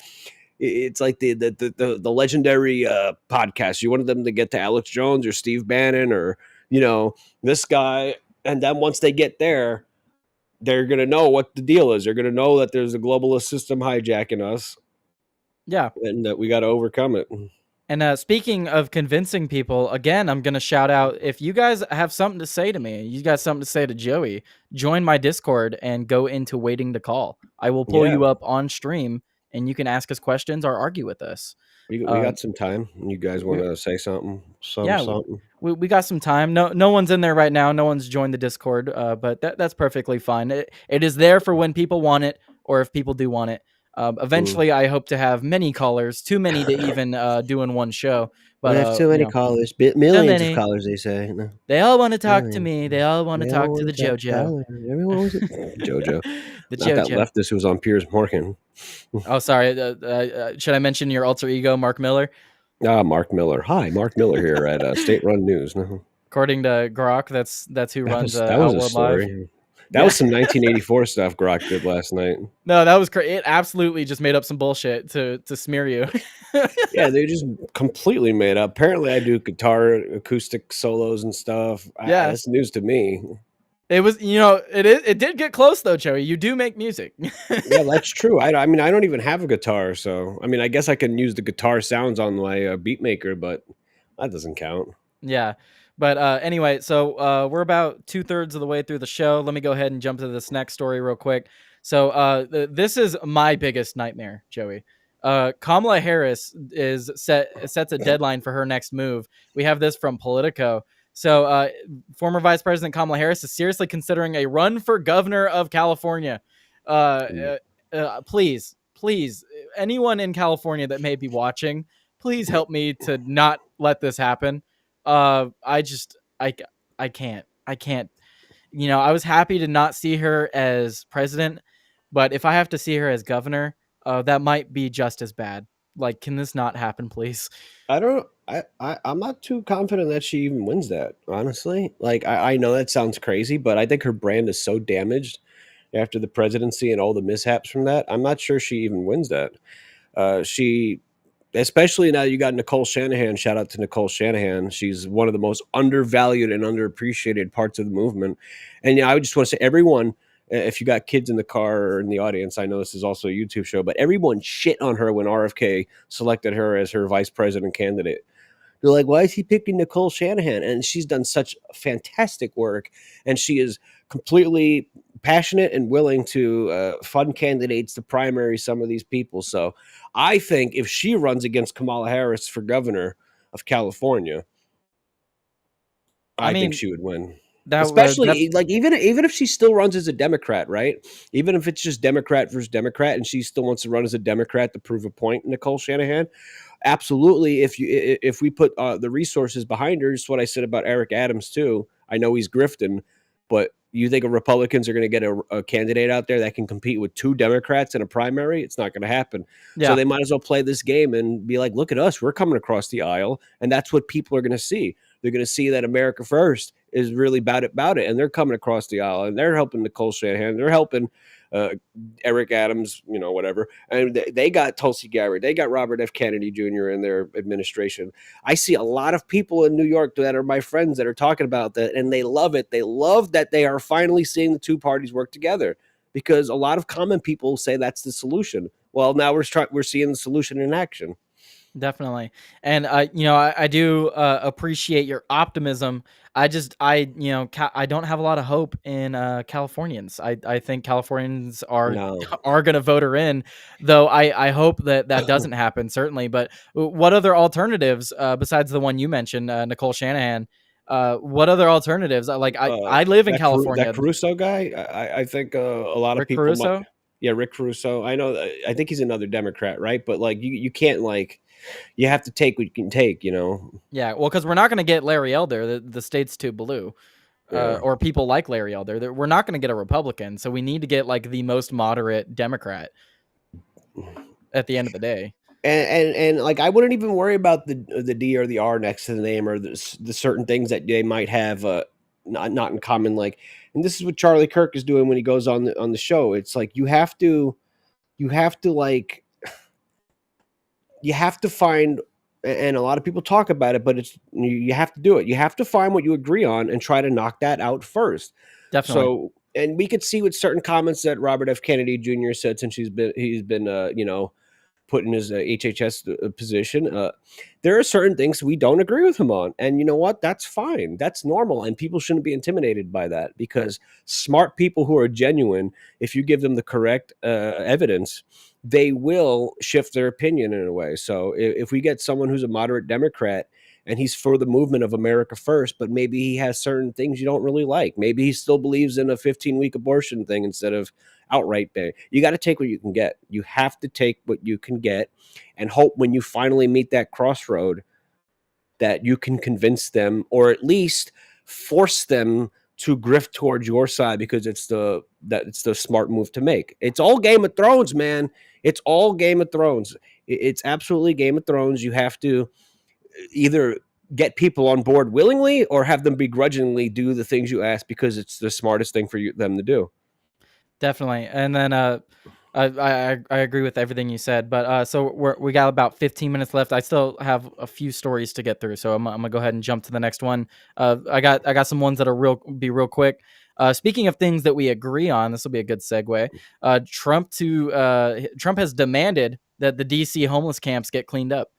It's like the legendary podcast. You wanted them to get to Alex Jones or Steve Bannon or this guy, and then once they get there, they're going to know what the deal is. They're going to know that there's a globalist system hijacking us yeah. and that we got to overcome it. And speaking of convincing people, again, I'm going to shout out, if you guys have something to say to me, you got something to say to Joey, join my Discord and go into waiting to call. I will pull Yeah, you up on stream and you can ask us questions or argue with us. we Uh, got some time. You guys want we, to say something? yeah, Something. we got some time. No one's in there right now. No one's joined the Discord, but that's perfectly fine. It is there for when people want it, or if people do want it. Mm. Eventually, I hope to have many callers, too many to even do in one show. We But have too many callers, so millions of many. callers. They say no, They all want to talk to millions. me. They all want to They all talk to want the to talk to JoJo. Tyler. Everyone wants it. JoJo, The not that JoJo. leftist who was on Piers Morgan. Oh, sorry. Should I mention your alter ego, Mark Miller? Mark Miller. Hi, Mark Miller here at State Run News. No, According to Grok, that's who that runs was that was a Outward Live. story. That Yeah. was some 1984 stuff Grok did last night. No, that was crazy. It absolutely just made up some bullshit to smear you. Yeah, they just completely made up. Apparently, I do guitar acoustic solos and stuff. Yeah. That's news to me. It was, it did get close though, Joey. You do make music. Yeah, that's true. I mean, I don't even have a guitar, so I mean, I guess I can use the guitar sounds on my beat maker, but that doesn't count. Yeah. But anyway, so we're about 2/3 of the way through the show. Let me go ahead and jump to this next story real quick. So this is my biggest nightmare, Joey. Kamala Harris sets a deadline for her next move. We have this from Politico. So former Vice President Kamala Harris is seriously considering a run for governor of California. Mm. Please, anyone in California that may be watching, please help me to not let this happen. I just I can't. I was happy to not see her as president, but if I have to see her as governor, that might be just as bad. Like, can this not happen, please? I don't. I'm not too confident that she even wins that. Honestly, like I know that sounds crazy, but I think her brand is so damaged after the presidency and all the mishaps from that. I'm not sure she even wins that. She Especially now you got Nicole Shanahan. Shout out to Nicole Shanahan. She's one of the most undervalued and underappreciated parts of the movement. And I would just want to say, everyone, if you got kids in the car or in the audience, I know this is also a YouTube show, but everyone shit on her when RFK selected her as her vice president candidate. They're like, why is he picking Nicole Shanahan? And she's done such fantastic work, and she is completely passionate and willing to fund candidates to primary some of these people. So I think if she runs against Kamala Harris for governor of California, I I think mean, she would win. that's Especially like even if she still runs as a Democrat, right? Even if it's just Democrat versus Democrat, and she still wants to run as a Democrat to prove a point, Nicole Shanahan, absolutely. If we put the resources behind her, it's what I said about Eric Adams too. I know he's grifting, but you think Republicans are going to get a candidate out there that can compete with two Democrats in a primary? It's not going to happen. So yeah. they might as well play this game and be like, look at us, we're coming across the aisle, and that's what people are going to see. They're going to see that America first is really about it, and they're coming across the aisle and they're helping Nicole Shanahan, they're helping uh, Eric Adams, whatever, and they got Tulsi Gabbard, they got Robert F. Kennedy Jr. in their administration. I see a lot of people in New York that are my friends that are talking about that, and they love it. They love that they are finally seeing the two parties work together because a lot of common people say that's the solution. Well, now we're seeing the solution in action. Definitely. And I do appreciate your optimism. I don't have a lot of hope in Californians. I think Californians are No. are going to vote her in, though I hope that that doesn't happen, certainly. But what other alternatives besides the one you mentioned, Nicole Shanahan? What other alternatives? I live in That California. Caruso guy, I think a lot of Rick people might. Caruso. Yeah, Rick Caruso. I know. I think he's another Democrat, right? But like, you can't like, you have to take what you can take. Yeah, well, because we're not going to get Larry Elder. The state's too blue. Yeah. Or people like Larry Elder. We're not going to get a Republican, so we need to get like the most moderate Democrat at the end of the day. And like, I wouldn't even worry about the D or the R next to the name, or the certain things that they might have not in common. Like, and this is what Charlie Kirk is doing when he goes on the show. It's like you have to like you have to find, and a lot of people talk about it, but you have to do it. You have to find what you agree on and try to knock that out first. Definitely. So, and we could see with certain comments that Robert F. Kennedy Jr. said since he's been put in his HHS position. There are certain things we don't agree with him on. And you know what? That's fine. That's normal. And people shouldn't be intimidated by that, because smart people who are genuine, if you give them the correct evidence, they will shift their opinion in a way. So if we get someone who's a moderate Democrat and he's for the movement of America first, but maybe he has certain things you don't really like, maybe he still believes in a 15-week abortion thing instead of outright ban. You got to take what you can get. You have to take what you can get and hope when you finally meet that crossroad that you can convince them, or at least force them to grift towards your side, because it's the smart move to make. It's all Game of Thrones, man. It's all Game of Thrones. It's absolutely Game of Thrones. You have to either get people on board willingly or have them begrudgingly do the things you ask because it's the smartest thing for them to do. Definitely. And then I agree with everything you said. But so we got about 15 minutes left. I still have a few stories to get through, so I'm gonna go ahead and jump to the next one. I got some ones that are real quick. Speaking of things that we agree on, this will be a good segue. Trump has demanded that the DC homeless camps get cleaned up.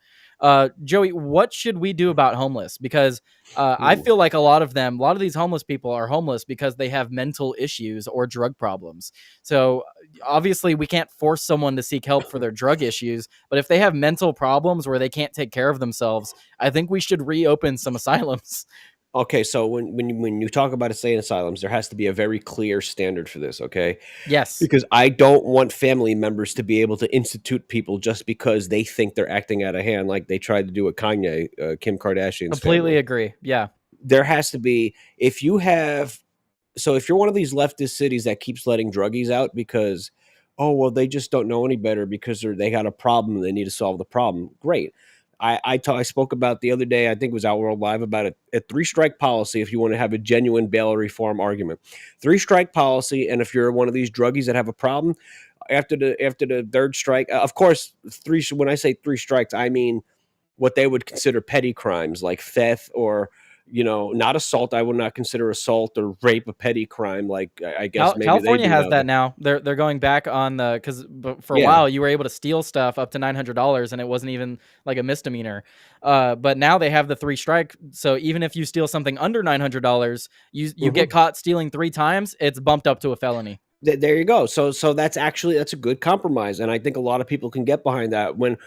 Joey, what should we do about homeless? Because I Ooh. feel like a lot of these homeless people are homeless because they have mental issues or drug problems. So obviously, we can't force someone to seek help for their drug issues. But if they have mental problems where they can't take care of themselves, I think we should reopen some asylums. Okay, so when you talk about insane asylums, there has to be a very clear standard for this, okay? Yes, Because I don't want family members to be able to institute people just because they think they're acting out of hand, like they tried to do with Kanye, Kim Kardashian's completely family. agree. Yeah, There has to be, if you have, so if you're one of these leftist cities that keeps letting druggies out because, oh well, they just don't know any better because they got a problem and they need to solve the problem. Great. I spoke about the other day, I think it was Outworld Live, about a three-strike policy if you want to have a genuine bail reform argument. Three-strike policy, and if you're one of these druggies that have a problem, after the third strike, of course, when I say three strikes, I mean what they would consider petty crimes like theft, or not assault. I would not consider assault or rape a petty crime. Like, I guess maybe they California do has that. that now. They're going back on the because for a Yeah. while you were able to steal stuff up to $900 and it wasn't even like a misdemeanor. But now they have the three strike. So even if you steal something under $900, you get Mhm. caught stealing three times, it's bumped up to a felony. There you go. So that's a good compromise, and I think a lot of people can get behind that. When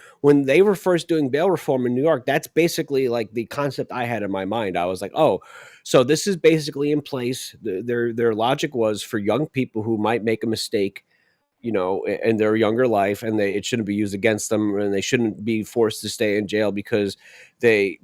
they were first doing bail reform in New York, that's basically like the concept I had in my mind. I was like, oh, so this is basically in place. Their logic was for young people who might make a mistake, in their younger life, and it shouldn't be used against them, and they shouldn't be forced to stay in jail because they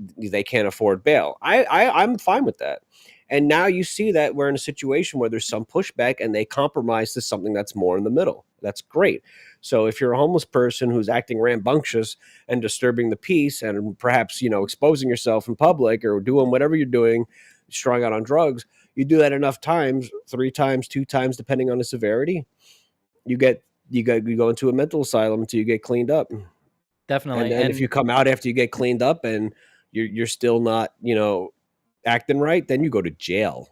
can't afford bail. I'm fine with that. And now you see that we're in a situation where there's some pushback and they compromise to something that's more in the middle. That's great. So if you're a homeless person who's acting rambunctious and disturbing the peace and perhaps, exposing yourself in public or doing whatever you're doing strung out on drugs. You do that enough times, 3 times, 2 times, depending on the severity, you get you go into a mental asylum until you get cleaned up. And Definitely. then if you And come out after you get cleaned up and you're still not, acting right, then you go to jail.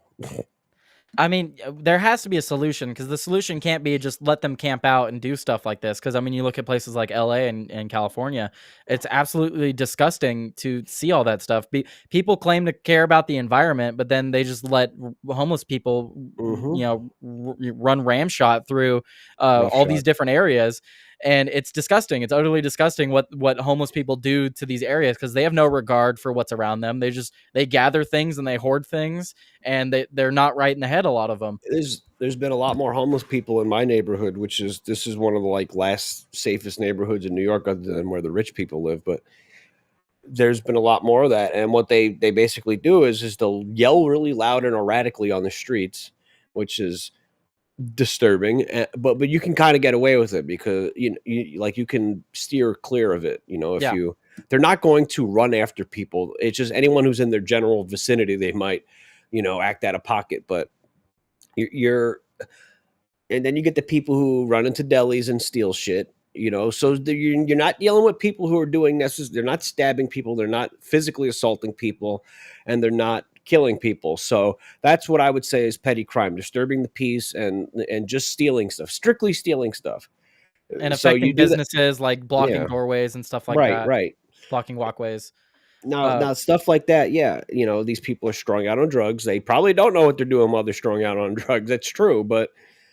I mean, there has to be a solution because the solution can't be just let them camp out and do stuff like this. Because I mean, you look at places like LA and California, it's absolutely disgusting to see all that stuff. People claim to care about the environment, but then they just let homeless people, Mhm. run ramshot through all these Roughshod. different areas. And it's disgusting. It's utterly disgusting what homeless people do to these areas because they have no regard for what's around them. They gather things and they hoard things, and they're not right in the head, a lot of them. There's been a lot more homeless people in my neighborhood, which is this is one of the, like, last safest neighborhoods in New York other than where the rich people live, but there's been a lot more of that, and what they basically do is they'll yell really loud and erratically on the streets, which is disturbing, but you can kinda get away with it because, you can steer clear of it, if Yeah. you they're not going to run after people. It's just anyone who's in their general vicinity, they might, act out of pocket, but you're and then you get the people who run into delis and steal shit, so you're not dealing with people who are doing this. They're not stabbing people, they're not physically assaulting people, and they're not killing people. So that's what I would say is petty crime: disturbing the peace and just stealing stuff, strictly stealing stuff. And So you affecting do that. businesses, like blocking Yeah. doorways and stuff like Right, that, right. blocking walkways. Now Uh, stuff like that, yeah, these people are strung out on drugs. They probably don't know what they're doing while they're strung out on drugs. That's true, but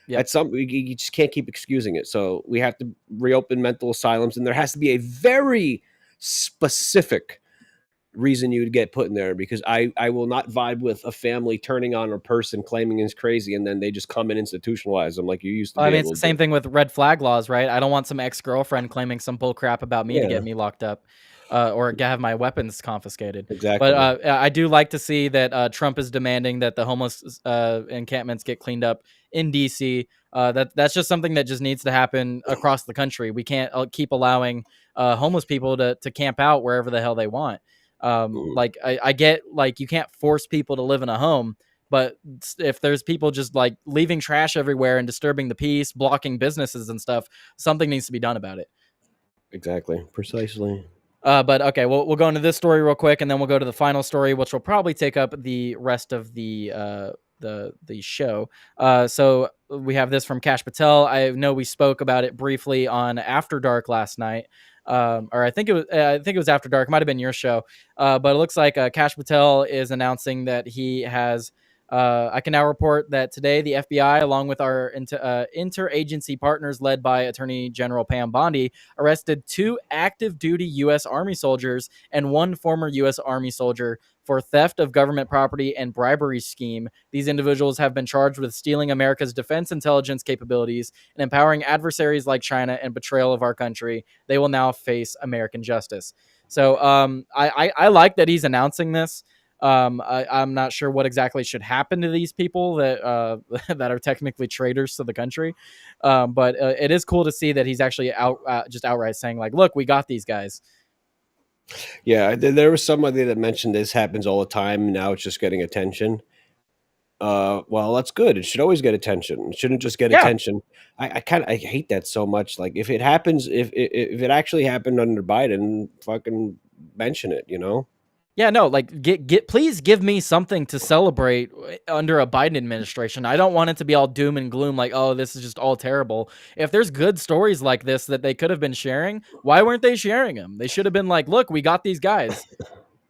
yep. at some you just can't keep excusing it. So we have to reopen mental asylums, and there has to be a very specific reason you would get put in there, because I will not vibe with a family turning on a person claiming he's crazy and then they just come and institutionalize them like you used to I be mean, it's able the to do. same thing with red flag laws, right? I don't want some ex-girlfriend claiming some bull crap about me to Yeah, get me locked up, or have my weapons confiscated. But exactly. I do like to see that Trump is demanding that the homeless encampments get cleaned up in DC. That's just something that just needs to happen across the country. We can't keep allowing homeless people to camp out wherever the hell they want. Mhm. Like I get, like, you can't force people to live in a home, but if there's people just like leaving trash everywhere and disturbing the peace, blocking businesses and stuff, something needs to be done about it. Exactly. Precisely. But okay, we'll go into this story real quick, and then we'll go to the final story, which will probably take up the rest of the show. So we have this from Cash Patel. I know we spoke about it briefly on After Dark last night, or I think it was After Dark. It might have been your show, but it looks like Cash Patel is announcing that he has. I can now report that today the FBI, along with our interagency partners led by Attorney General Pam Bondi, arrested 2 active duty U.S. Army soldiers and 1 former U.S. Army soldier for theft of government property and bribery scheme. These individuals have been charged with stealing America's defense intelligence capabilities and empowering adversaries like China and betrayal of our country. They will now face American justice. So I like that he's announcing this. I'm not sure what exactly should happen to these people that that are technically traitors to the country, but it is cool to see that he's actually just outright saying, like, "Look, we got these guys." Yeah, there was somebody that mentioned this happens all the time. Now it's just getting attention. Well, that's good. It should always get attention. It shouldn't just get Yeah, attention. I hate that so much. Like, if it happens, if it actually happened under Biden, fucking mention it. yeah, no, like please give me something to celebrate under a Biden administration. I don't want it to be all doom and gloom, like, oh, this is just all terrible. If there's good stories like this that they could have been sharing, why weren't they sharing them? They should have been like, look, we got these guys.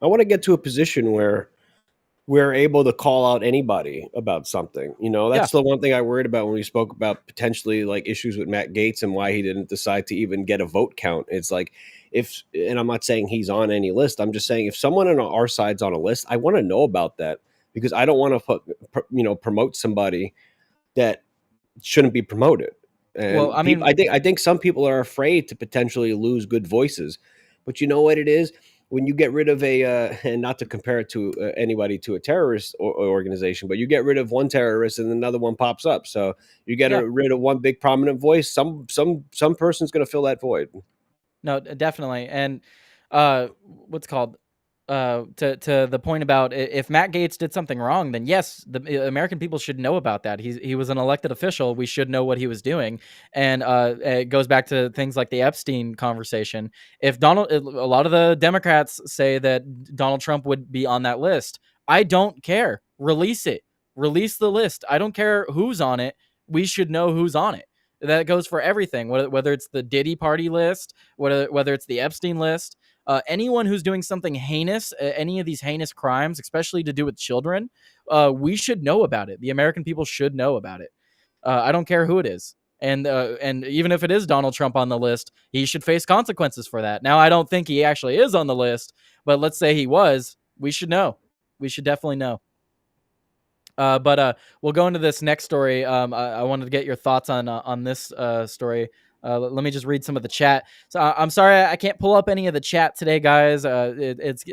I want to get to a position where we're able to call out anybody about something. Yeah, That's the one thing I worried about when we spoke about potentially, like, issues with Matt Gaetz and why he didn't decide to even get a vote count. It's like, and I'm not saying he's on any list. I'm just saying if someone on our side's on a list, I want to know about that, because I don't want to promote somebody that shouldn't be promoted. well, And I people, mean, I think some people are afraid to potentially lose good voices, but you know what it is when you get rid of a and not to compare it to anybody to a terrorist organization, but you get rid of one terrorist and another one pops up. So you get yeah. rid of one big prominent voice, some person's going to fill that void. No, definitely. And what's it called? To the point about if Matt Gaetz did something wrong, then yes, the American people should know about that. He was an elected official. We should know what he was doing, and it goes back to things like the Epstein conversation. If a lot of the Democrats say that Donald Trump would be on that list, I don't care. Release it. Release the list. I don't care who's on it. We should know who's on it. That goes for everything, whether it's the Diddy party list, whether it's the Epstein list, anyone who's doing something heinous, any of these heinous crimes, especially to do with children, we should know about it. The American people should know about it. I don't care who it is. And even if it is Donald Trump on the list, he should face consequences for that. Now, I don't think he actually is on the list, but let's say he was. We should know. We should definitely know. But we'll go into this next story. I wanted to get your thoughts on this story. Let me just read some of the chat. So I'm sorry I can't pull up any of the chat today, guys. It's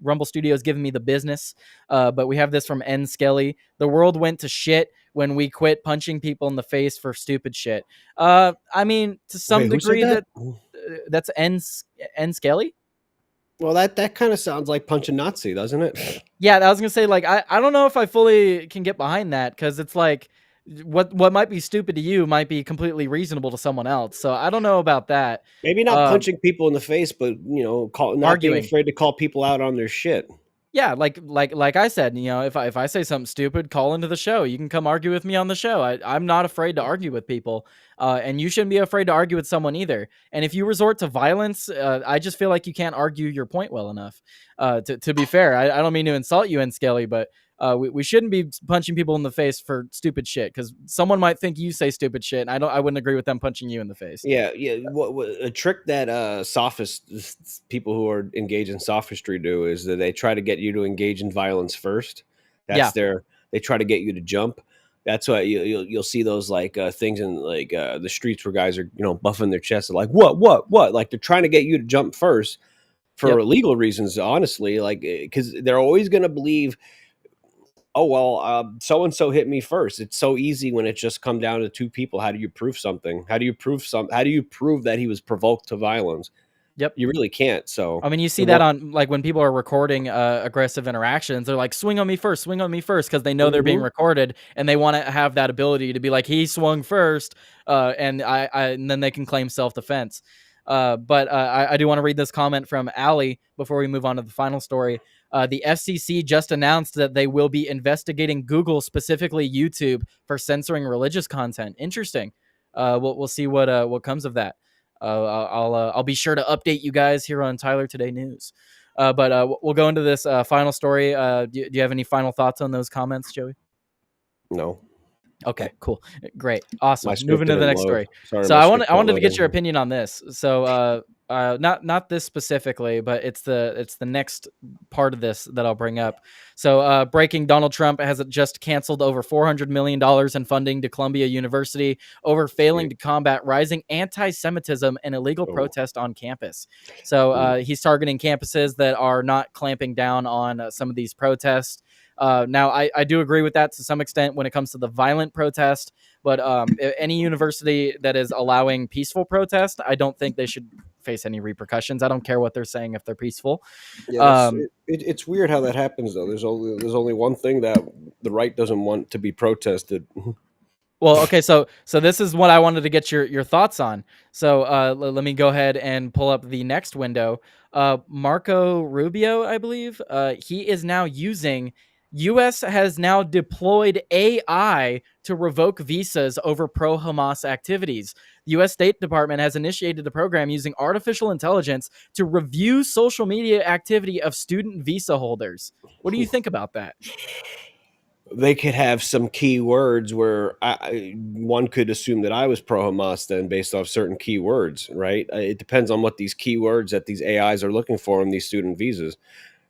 Rumble Studios giving me the business. But we have this from N Skelly. The world went to shit when we quit punching people in the face for stupid shit. I mean, to Wait, some who said degree, that? that's N Skelly. Well, that kind of sounds like punch a Nazi, doesn't it? Yeah, I was gonna say, like, I don't know if I fully can get behind that, because it's like what might be stupid to you might be completely reasonable to someone else. So I don't know about that. Maybe not Um, punching people in the face, but not being Arguing. afraid to call people out on their shit. Yeah, like I said, if I say something stupid, call into the show. You can come argue with me on the show. I'm not afraid to argue with people, and you shouldn't be afraid to argue with someone either. And if you resort to violence, I just feel like you can't argue your point well enough. To be fair, I don't mean to insult you, and Skelly, but we shouldn't be punching people in the face for stupid shit, because someone might think you say stupid shit, and I wouldn't agree with them punching you in the face. Yeah, yeah. What a trick that sophists, people who are engaged in sophistry, do is that they try to get you to engage in violence first. That's Yeah. their. They try to get you to jump. That's why you'll see those like things in like the streets where guys are buffing their chests, like what, like they're trying to get you to jump first for Yep. legal reasons. Honestly, like because they're always going to believe, oh well, so and so hit me first. It's so easy when it just come down to two people. How do you prove something? How do you prove that he was provoked to violence? Yep. You really can't. So I mean, you see the that more, on, like, when people are recording aggressive interactions, they're like, swing on me first, because they know they're being Mhm. recorded, and they want to have that ability to be like, he swung first, and then they can claim self defense. But I do want to read this comment from Allie before we move on to the final story. The FCC just announced that they will be investigating Google, specifically YouTube, for censoring religious content. Interesting. We'll see what comes of that. I'll be sure to update you guys here on Tyler Today News. But we'll go into this final story. Do you have any final thoughts on those comments, Joey? no, Okay, cool, great, my awesome. script Moving to the didn't next load. story. Sorry, So my I script's not wanted to get your loading. opinion on this. So not this specifically, but it's the next part of this that I'll bring up. So breaking: Donald Trump has just canceled over $400 million in funding to Columbia University over failing Sweet. to combat rising anti-Semitism and illegal Oh, protest on campus. So ooh. he's targeting campuses that are not clamping down on some of these protests. Now, I do agree with that to some extent when it comes to the violent protest, but any university that is allowing peaceful protest, I don't think they should face any repercussions. I don't care what they're saying if they're peaceful. Yeah, Um, it's weird how that happens though. There's only one thing that the right doesn't want to be protested. Well, okay, so this is what I wanted to get your thoughts on. So let me go ahead and pull up the next window. Marco Rubio, I believe, he is now using. U.S. has now deployed AI to revoke visas over pro-Hamas activities. The U.S. State Department has initiated a program using artificial intelligence to review social media activity of student visa holders. What do you think about that? They could have some key words where one could assume that I was pro Hamas then based off certain keywords, right? It depends on what these keywords that these AIs are looking for in these student visas.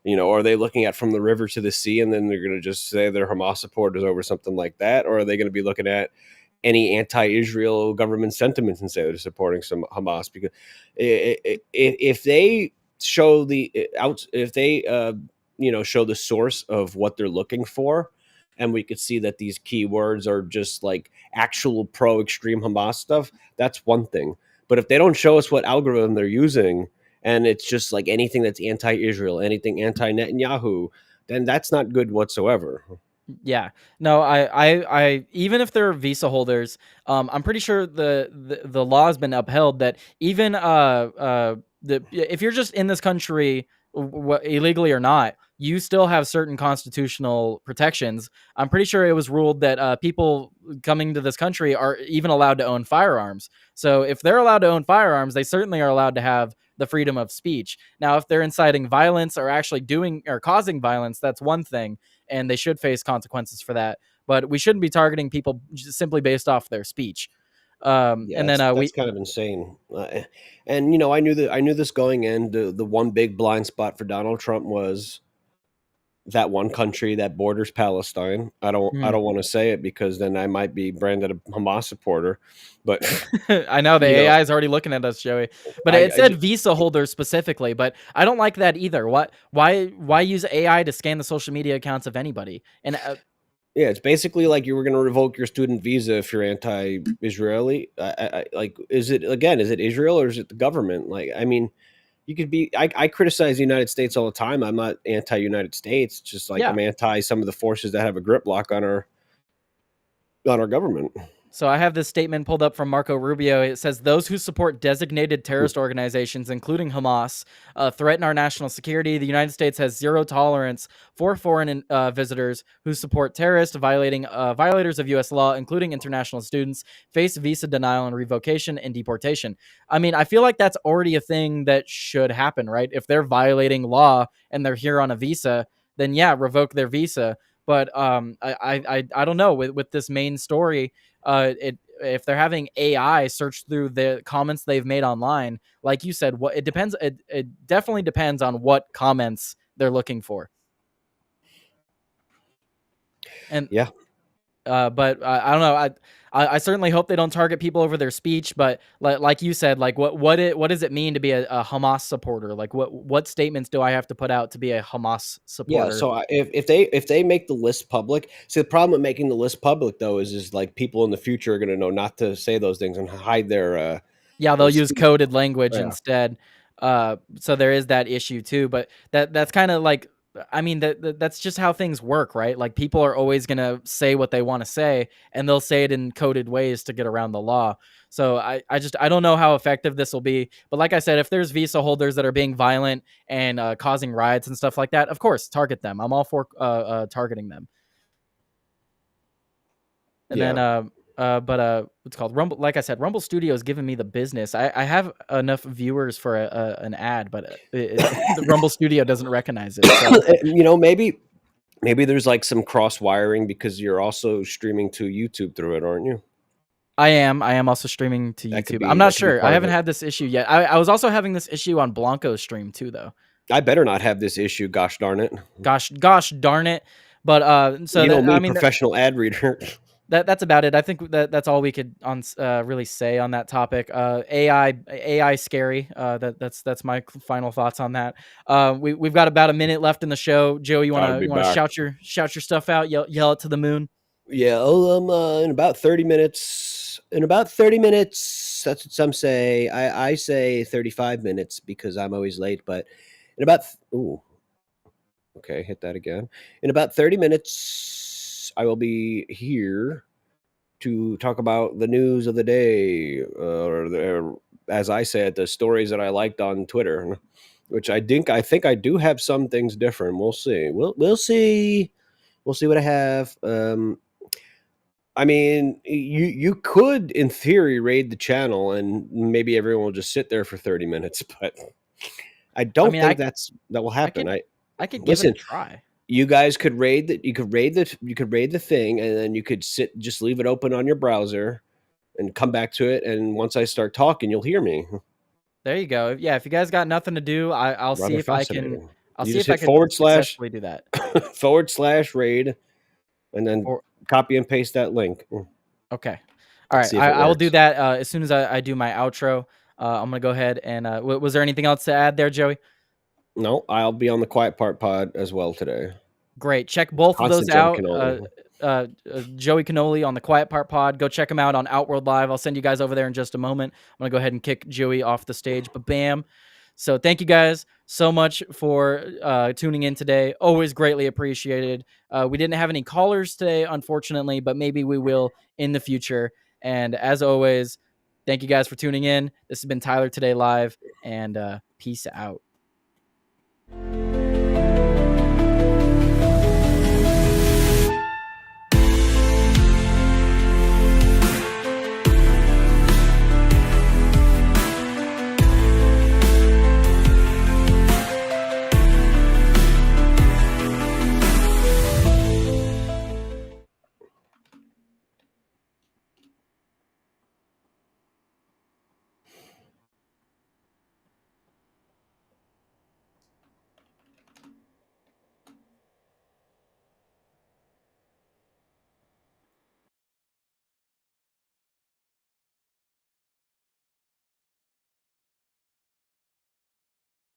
Are they looking at from the river to the sea and then they're going to just say they're Hamas supporters over something like that? Or are they going to be looking at any anti-Israel government sentiments and say they're supporting some Hamas? Because if they show if they show the source of what they're looking for, and we could see that these keywords are just like actual pro extreme Hamas stuff, that's one thing. But if they don't show us what algorithm they're using, and it's just like anything that's anti-Israel, anything anti-Netanyahu, then that's not good whatsoever. Yeah. No, I even if they're visa holders, I'm pretty sure the law has been upheld that even if you're just in this country illegally or not, you still have certain constitutional protections. I'm pretty sure it was ruled that people coming to this country are even allowed to own firearms. So if they're allowed to own firearms, they certainly are allowed to have the freedom of speech. Now, if they're inciting violence or actually doing or causing violence, that's one thing, and they should face consequences for that. But we shouldn't be targeting people just simply based off their speech. Yeah, And then that's kind of insane. And you know, I knew this going in. The one big blind spot for Donald Trump was that one country that borders Palestine. I mm, don't want to say it because then I might be branded a Hamas supporter. But I know the you know, AI is already looking at us, Joey. But I, it I said ju- visa holders specifically, but I don't like that either. What? Why use AI to scan the social media accounts of anybody? And yeah, it's basically like you were going to revoke your student visa if you're anti-Israeli. Like, is it again? Is it Israel or is it the government? Like, I mean, you could be. I criticize the United States all the time. I'm not anti-United States. Just like yeah, I'm anti some of the forces that have a grip lock on our government. so I have this statement pulled up from Marco Rubio. It says those who support designated terrorist organizations, including Hamas, threaten our national security. The United States has zero tolerance for foreign visitors who support terrorists, violators of U.S. law, including international students, face visa denial and revocation and deportation. I mean, I feel like that's already a thing that should happen, right? If they're violating law and they're here on a visa, then yeah, revoke their visa. But I don't know with this main story, if they're having AI search through the comments they've made online, like you said, what it depends. It definitely depends on what comments they're looking for. And Yeah, but I don't know. I certainly hope they don't target people over their speech. But like you said, like what does it mean to be a Hamas supporter? Like what statements do I have to put out to be a Hamas yeah. supporter? So if they make the list public, see the problem with making the list public though is like people in the future are going to know not to say those things and hide Yeah, they'll their use speech. coded language Yeah. instead. So there is that issue too, but that's kind of like, I mean, that's just how things work, right? Like people are always gonna say what they want to say, and they'll say it in coded ways to get around the law. So I don't know how effective this will be, but like I said, if there's visa holders that are being violent and causing riots and stuff like that, of course, target them. I'm all for targeting them. And then Yeah. what's it called Rumble? Like I said, Rumble Studio is giving me the business. I have enough viewers for an ad, but the Rumble Studio doesn't recognize it. So You know, maybe there's like some cross wiring because you're also streaming to YouTube through it, aren't you? I am also streaming to YouTube. I'm not That could be sure. I part of haven't it. had this issue yet. I was also having this issue on Blanco's stream too, though. I better not have this issue. Gosh darn it! Gosh darn it. But so You know that I me, mean professional ad reader. that's about it. I think that's all we could really say on that topic. AI scary. That's my final thoughts on that. We've got about a minute left in the show. Joe, you I'll wanna be you wanna back. shout your stuff out? Yell it to the moon. Yeah. Oh, in about 30 minutes. In about 30 minutes. That's what some say. I say 35 minutes because I'm always late. But in about ooh, okay, hit that again. In about 30 minutes, I will be here to talk about the news of the day, as I said, the stories that I liked on Twitter, which I think I do have some things different. We'll see. We'll see. We'll see what I have. I mean, you could, in theory, raid the channel and maybe everyone will just sit there for 30 minutes, but I I don't mean, think that will I happen. could I I could give it a listen. try. You guys could raid the you could raid the thing, and then you could just leave it open on your browser and come back to it. And once I start talking, you'll hear me. There you go. Yeah, if you guys got nothing to do, I'll see Rather if I can. fascinating. I'll You see just if I hit could forward slash successfully do that. forward slash raid, and then Or copy and paste that link. okay. All right. See if it I will do works. that as soon as I do my outro. I'm gonna go ahead and was there anything else to add there, Joey? No, I'll be on the Quiet Part Pod as well today. Great. Check both of those Constant Joey out. Cannoli. Joey Canoli on the Quiet Part Pod. Go check him out on Outworld Live. I'll send you guys over there in just a moment. I'm gonna go ahead and kick Joey off the stage. But bam. So thank you guys so much for tuning in today. Always greatly appreciated. We didn't have any callers today, unfortunately, but maybe we will in the future. And as always, thank you guys for tuning in. This has been Tyler Today Live, and peace out.